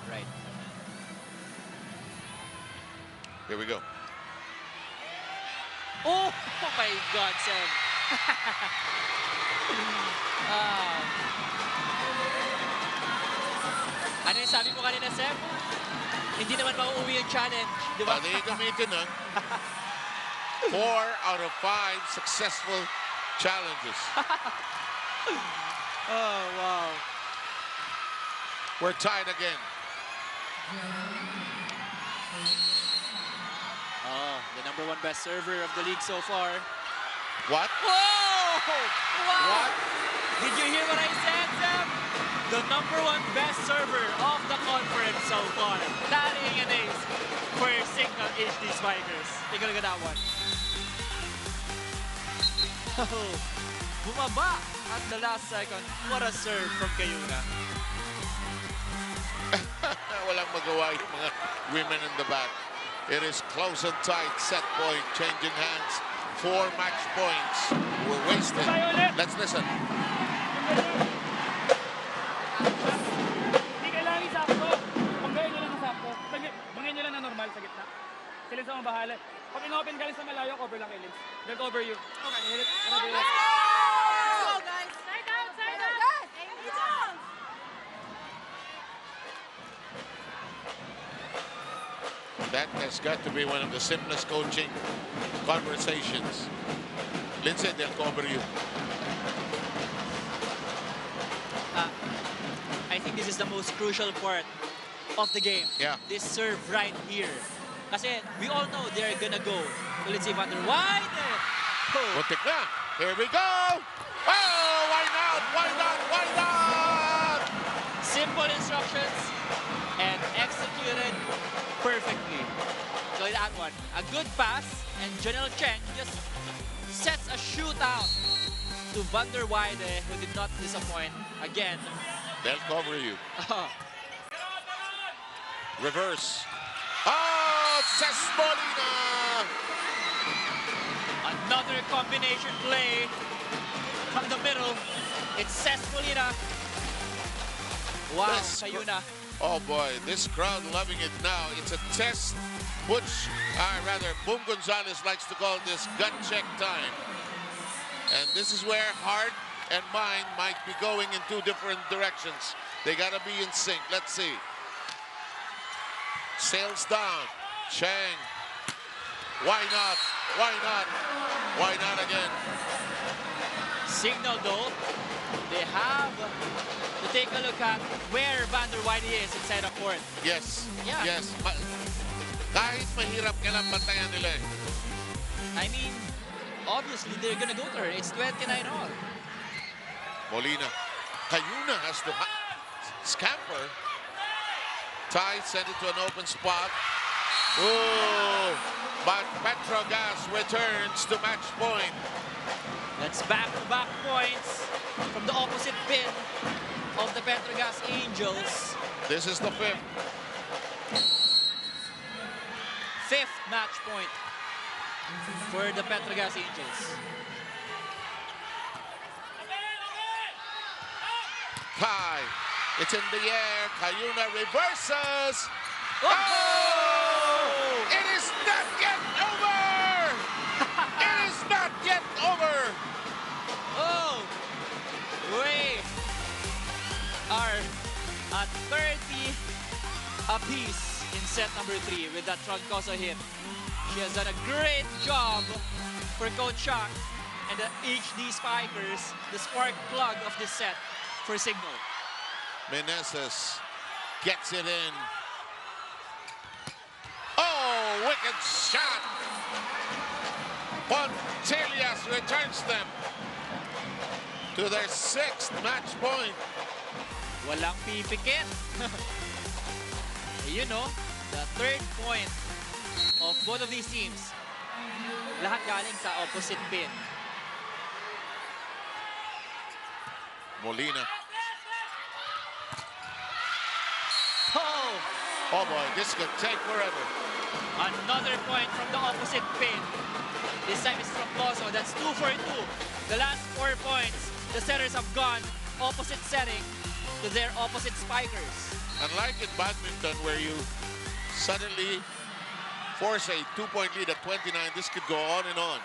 Right. Here we go. Oh my God, Sam. Ano yung sabi mo kanina, Sam? Hindi naman mauuwi yung challenge, di ba? Hindi gamitin, ha? 4 out of 5 successful challenges. Oh, wow. We're tied again. Oh, the #1 best server of the league so far. What? Whoa! Wow! What? Did you hear what I said, Sam? The #1 best server of the conference so far. Tallying an ace for Cignal HD Spikers. Take a look at that one. Oh, bumaba at the last second. What a serve from Cayuna. Walang magawa yung mga women in the back. It is close and tight. Set point, changing hands. 4 match points were wasted. Let's listen. Hindi kailangan isakto. Banggayin nyo lang ang sakto. Banggayin nyo lang na normal sa gitna. Si Lins ang bahala. Pag in-open ka rin sa malayo, cover lang kay Lins. They'll cover you. Okay. Let's go, guys. Side out, side out. Hey, down. That has got to be one of the simplest coaching conversations. Lindsay, they'll cover you. I think this is the most crucial part of the game. Yeah. This serve right here. Kasi we all know they're gonna go. So let's see van der Weyden. Muntik na. Here we go. Oh, why not? Why not? Why not? Simple instructions and executed that one. A good pass, and Janelle Cheng just sets a shootout to Van der Weide, who did not disappoint again. They'll cover you. Reverse. Oh, Molina! Another combination play from the middle. It's Molina. Wow, Cayuna. Oh boy, this crowd loving it now. It's a test, which, rather, Boom Gonzalez likes to call this gut check time. And this is where heart and mind might be going in two different directions. They gotta be in sync. Let's see. Sails down. Cheng. Why not? Why not? Why not again? Cignal though, they have to take a look at where Van der Weide is inside the court. Yes. Yeah. Yes. Kahit mahirap ka lang bantayan nila eh. I mean, obviously they're gonna go to her. It's 29 all. Molina. Cayuna has to scamper. Ty sent it to an open spot. Oh, but Petro Gazz returns to match point. That's back-to-back points from the opposite pin of the Petro Gazz Angels. This is the fifth. Fifth match point for the Petro Gazz Angels. Ty, it's in the air. Cayuna reverses. Oh! It is not yet over! It is not yet over! Oh! We are at 30 apiece in set number 3 with that Troncoso hit. She has done a great job for Coach Shaq and the HD Spikers, the spark plug of this set for Cignal. Meneses gets it in. Oh, wicked shot! Pontelias returns them to their 6th match point. Walang pipikit. You know, the 3rd point of both of these teams. Lahat galing sa opposite pin. Molina. Oh! Oh boy, this could take forever. Another point from the opposite pin. This time it's from Pozo. That's 2 for 2. The last 4 points, the setters have gone opposite setting to their opposite spikers. Unlike in badminton where you suddenly force a 2-point lead at 29, this could go on and on.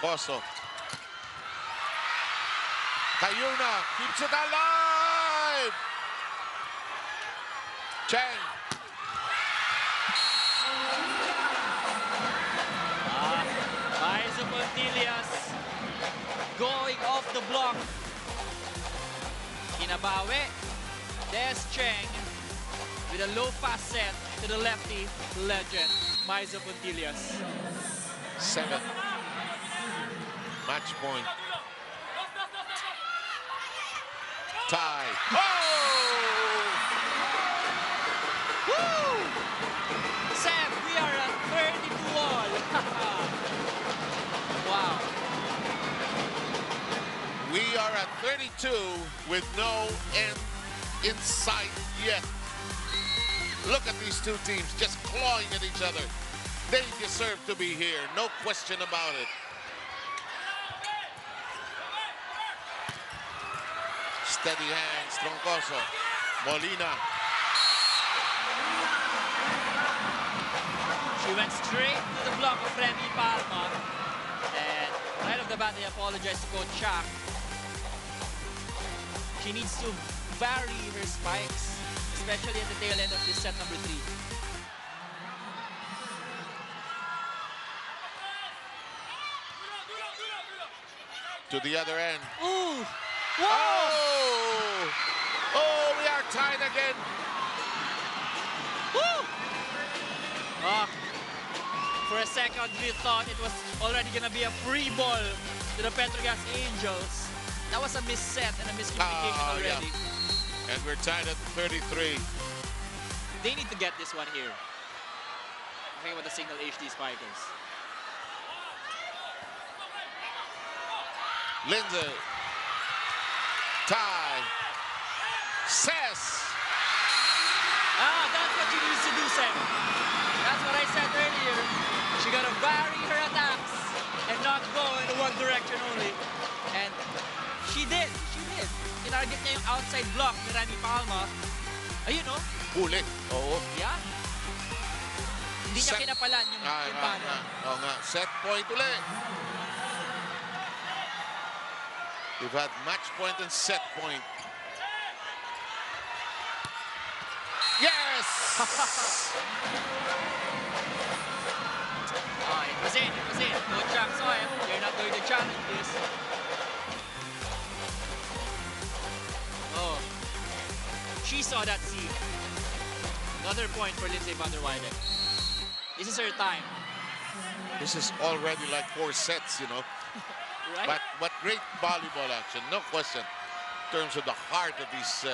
Pozo. Cayuna keeps it alive! Cheng. Aiza Pontelias going off the block. Kinabawi. Des Cheng with a low pass set to the lefty legend, Aiza Pontelias. 7th match point. Tie. Oh! Woo! Sam, we are at 32 all. Wow. We are at 32 with no end in sight yet. Look at these two teams just clawing at each other. They deserve to be here, no question about it. Steady hands, Troncoso. Molina. She went straight to the block of Remy Palma. And right off the bat, they apologized to Coach Shaq. She needs to vary her spikes, especially at the tail end of this set number 3. To the other end. Ooh! Whoa! Oh! Oh, we are tied again. Woo! For a second, we thought it was already going to be a free ball to the Petro Gazz Angels. That was a misset and a miscommunication already. Yeah. And we're tied at 33. They need to get this one here. Talking about the Cignal HD Spikers. Lindsay. Tie. Says. That's what she needs to do, Sam. That's what I said earlier. She gotta vary her attacks and not go in one direction only. And she did. She did. Tinarget niya yung outside block ni Rani Palma. Ayun, no? Huli. Oo. Yeah. Hindi niya kinapalan yung bala. Oo nga. Set point ulit. We've had match point and set point. Yes! It was in. It was in. Coach Jack saw it. They're not going to challenge this. Oh. She saw that seed. Another point for Lindsay van der Weyden. This is her time. This is already like 4 sets, you know. Right? But great volleyball action, no question. In terms of the heart of these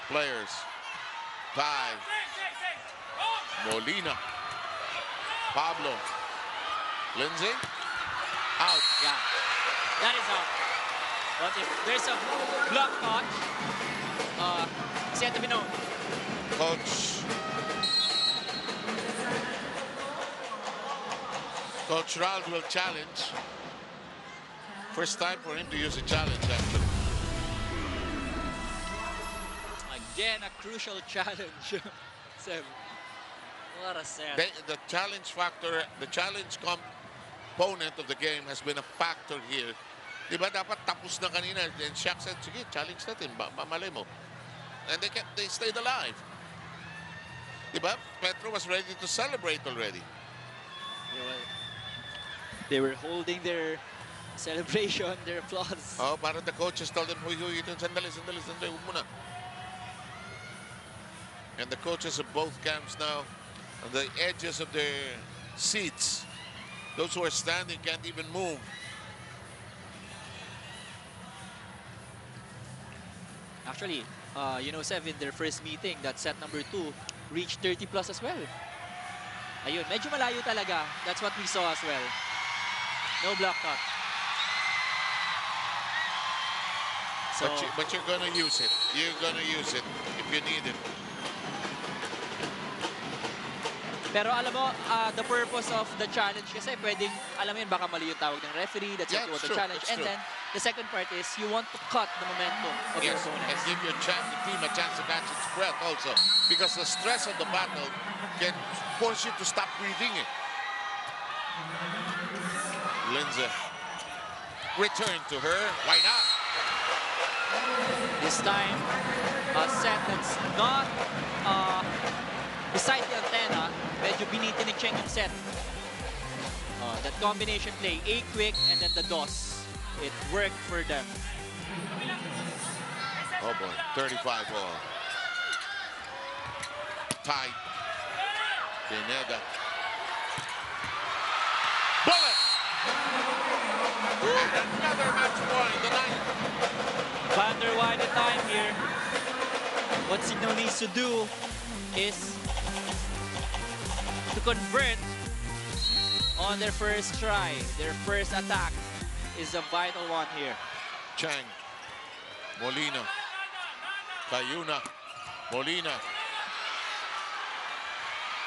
players. 5. Molina. Pablo. Lindsay. Out. Yeah. That is out. But if there's a block touch, it's yet to be known. Coach Ralph will challenge. First time for him to use a challenge, actually. Again, a crucial challenge. Seven. What a set. The challenge factor, the challenge component of the game has been a factor here. Diba dapat tapos na kanina, and Shaq said, sige, challenge natin, malay mo. And they stayed alive. Diba? Petro was ready to celebrate already. They were holding their celebration, their applause. Oh, parang the coaches told them, huy, sandali, huwag muna. And the coaches of both camps now on the edges of their seats. Those who are standing can't even move. Actually, you know, Sev, in their first meeting, that set number 2 reached 30 plus as well. Ayun, medyo malayo talaga. That's what we saw as well. No block touch. So, but you're gonna use it. You're gonna use it if you need it. Pero alam mo, the purpose of the challenge kasi pwedeng, alam mo yun, baka mali yung tawag ng referee. That's what you want to challenge. And then, the second part is you want to cut the momentum of your opponent. And give your the team a chance to catch its breath also. Because the stress of the battle can force you to stop breathing it. Lindsay. Return to her. Why not? This time, a set that's not beside the antenna, medyo binitinig Cheng yung set. That combination play, A quick and then the DOS. It worked for them. Oh boy, 35 all. Tight. Pineda. Bullet! And another match point, the 9th. Van der Weyden time here. What Cignal needs to do is to convert on their first try. Their first attack is a vital one here. Chang, Molina, Cayuna, Molina,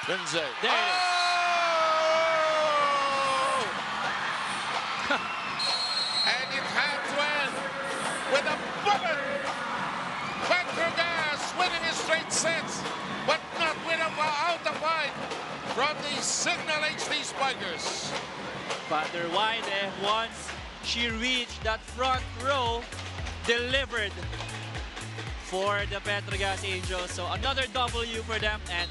Lindsay. There it is. And it had to end with a bullet. Petro Gazz winning his straight sets, but not with out of fight from the Cignal HD Spikers. Van der Weyden, once she reached that front row, delivered for the Petro Gazz Angels. So another W for them, and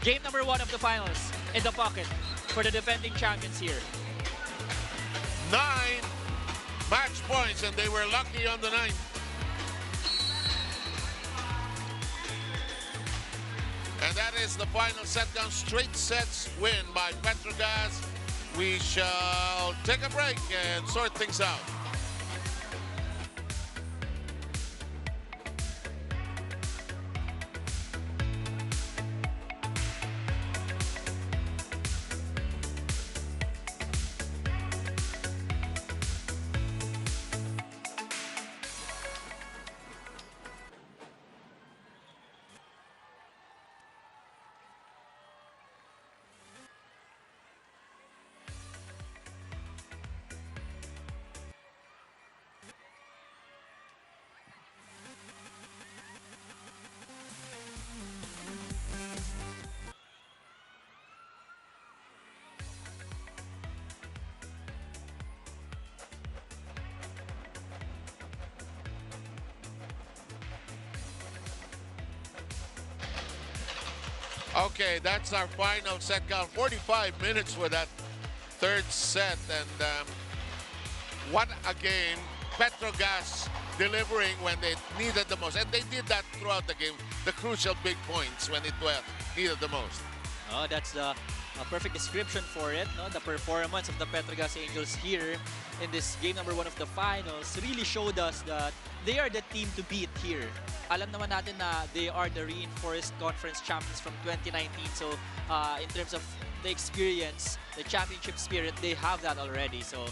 game number 1 of the finals in the pocket for the defending champions here. 9 match points, and they were lucky on the 9th. And that is the final set down. Straight sets win by Petro Gazz. We shall take a break and sort things out. Okay, that's our final set count. 45 minutes for that third set. And what a game. Petro Gazz delivering when they needed the most. And they did that throughout the game. The crucial big points when it needed the most. Oh, that's the perfect description for it. No? The performance of the Petro Gazz Angels here in this game number 1 of the finals really showed us that they are the team to beat here. Alam naman natin na they are the reinforced conference champions from 2019. So in terms of the experience, the championship spirit, they have that already. So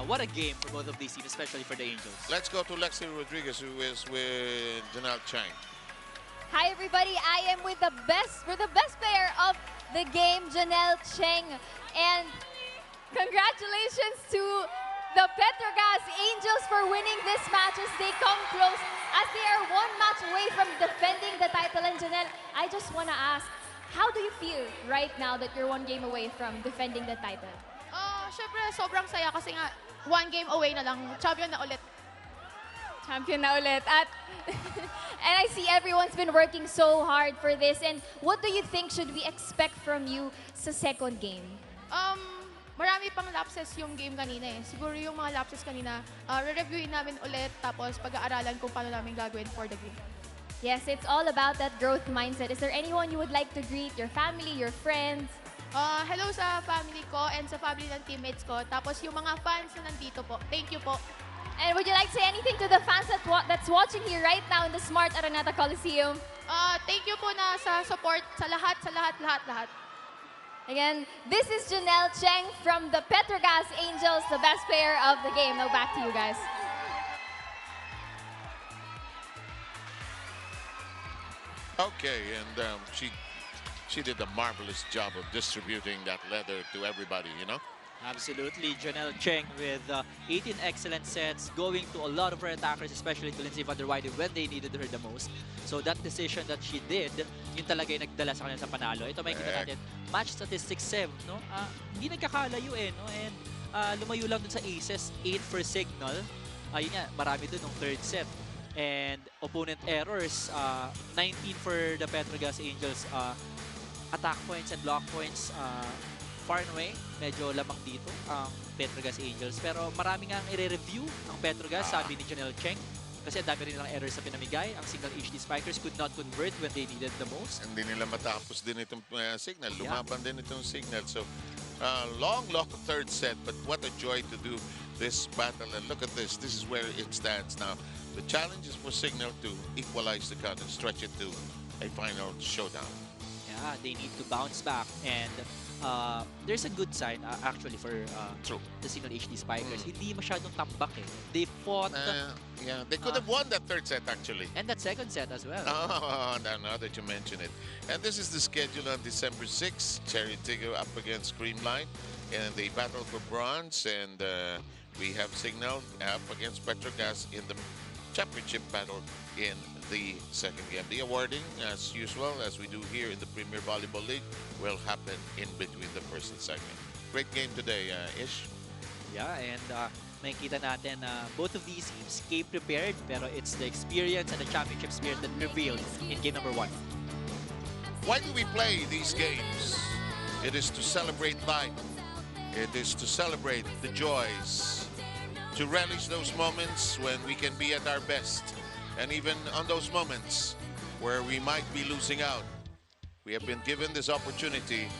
what a game for both of these teams, especially for the Angels. Let's go to Lexi Rodriguez, who is with Janelle Chang. Hi everybody, I am with the best player of the game, Janelle Cheng. And congratulations to the Petro Gazz Angels for winning this match as they come close, as they are 1 match away from defending the title. And Janelle, I just want to ask, how do you feel right now that you're 1 game away from defending the title? Syempre, sobrang saya kasi nga 1 game away na lang, champion na ulit. Champion na ulit. At and I see everyone's been working so hard for this. And what do you think should we expect from you sa second game? Marami pang lapses yung game kanina eh. Siguro yung mga lapses kanina, re-reviewin namin ulit tapos pag-aaralan kung paano namin gagawin for the game. Yes, it's all about that growth mindset. Is there anyone you would like to greet? Your family, your friends? Hello sa family ko and sa family ng teammates ko. Tapos yung mga fans na nandito po. Thank you po. And would you like to say anything to the fans that's watching here right now in the Smart Araneta Coliseum? Thank you po na sa support sa lahat. Again, this is Janelle Cheng from the Petro Gazz Angels, the best player of the game. Now back to you guys. Okay, and she did a marvelous job of distributing that leather to everybody, you know? Absolutely. Janelle Cheng with 18 excellent sets, going to a lot of her attackers, especially to Lindsay van der Weide when they needed her the most. So that decision that she did, yun talaga yung nagdala sa kanila sa panalo. Ito may kita natin, match statistics 7, no? Hindi nagkakalayo eh, no? And lumayo lang dun sa aces, 8 for Cignal. Yun nga, marami dun ng third set. And opponent errors, 19 for the Petro Gazz Angels. Attack points and block points, far and away, medyo lamang dito ang Petro Gazz Angels. Pero marami nga i-review ang Petro Gazz, sabi ni Janelle Cheng. Kasi ang dami rin nilang errors sa pinamigay. Ang Cignal HD Spikers could not convert when they needed the most. Hindi nila matapos din itong Cignal. Lumaban din itong Cignal. So, long third set. But what a joy to do this battle. And look at this. This is where it stands now. The challenge is for Cignal to equalize the count and stretch it to a final showdown. Yeah, they need to bounce back. And there's a good sign actually for the Cignal HD Spikers. Hindi masyadong tambak eh. They fought. Yeah, they could have won that third set actually. And that second set as well. Oh, now that you mention it. And this is the schedule on December 6th. Cherry Tigger up against Creamline. And they battle for bronze. And we have Cignal up against Petro Gazz in the championship battle in the second game. The awarding, as usual, as we do here in the Premier Volleyball League, will happen in between the first and second. Great game today, Ish. Yeah, and makikita natin both of these teams came prepared, pero it's the experience and the championship spirit that prevailed in game number 1. Why do we play these games? It is to celebrate life. It is to celebrate the joys, to relish those moments when we can be at our best. And even on those moments where we might be losing out, we have been given this opportunity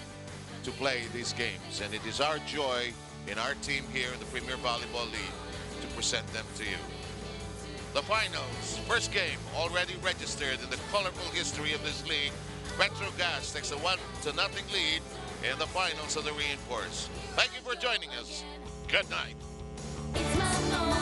to play these games. And it is our joy in our team here in the Premier Volleyball League to present them to you. The finals, first game already registered in the colorful history of this league. Petro Gazz takes a 1-0 lead in the finals of the Reinforce. Thank you for joining us. Good night. It's my moment.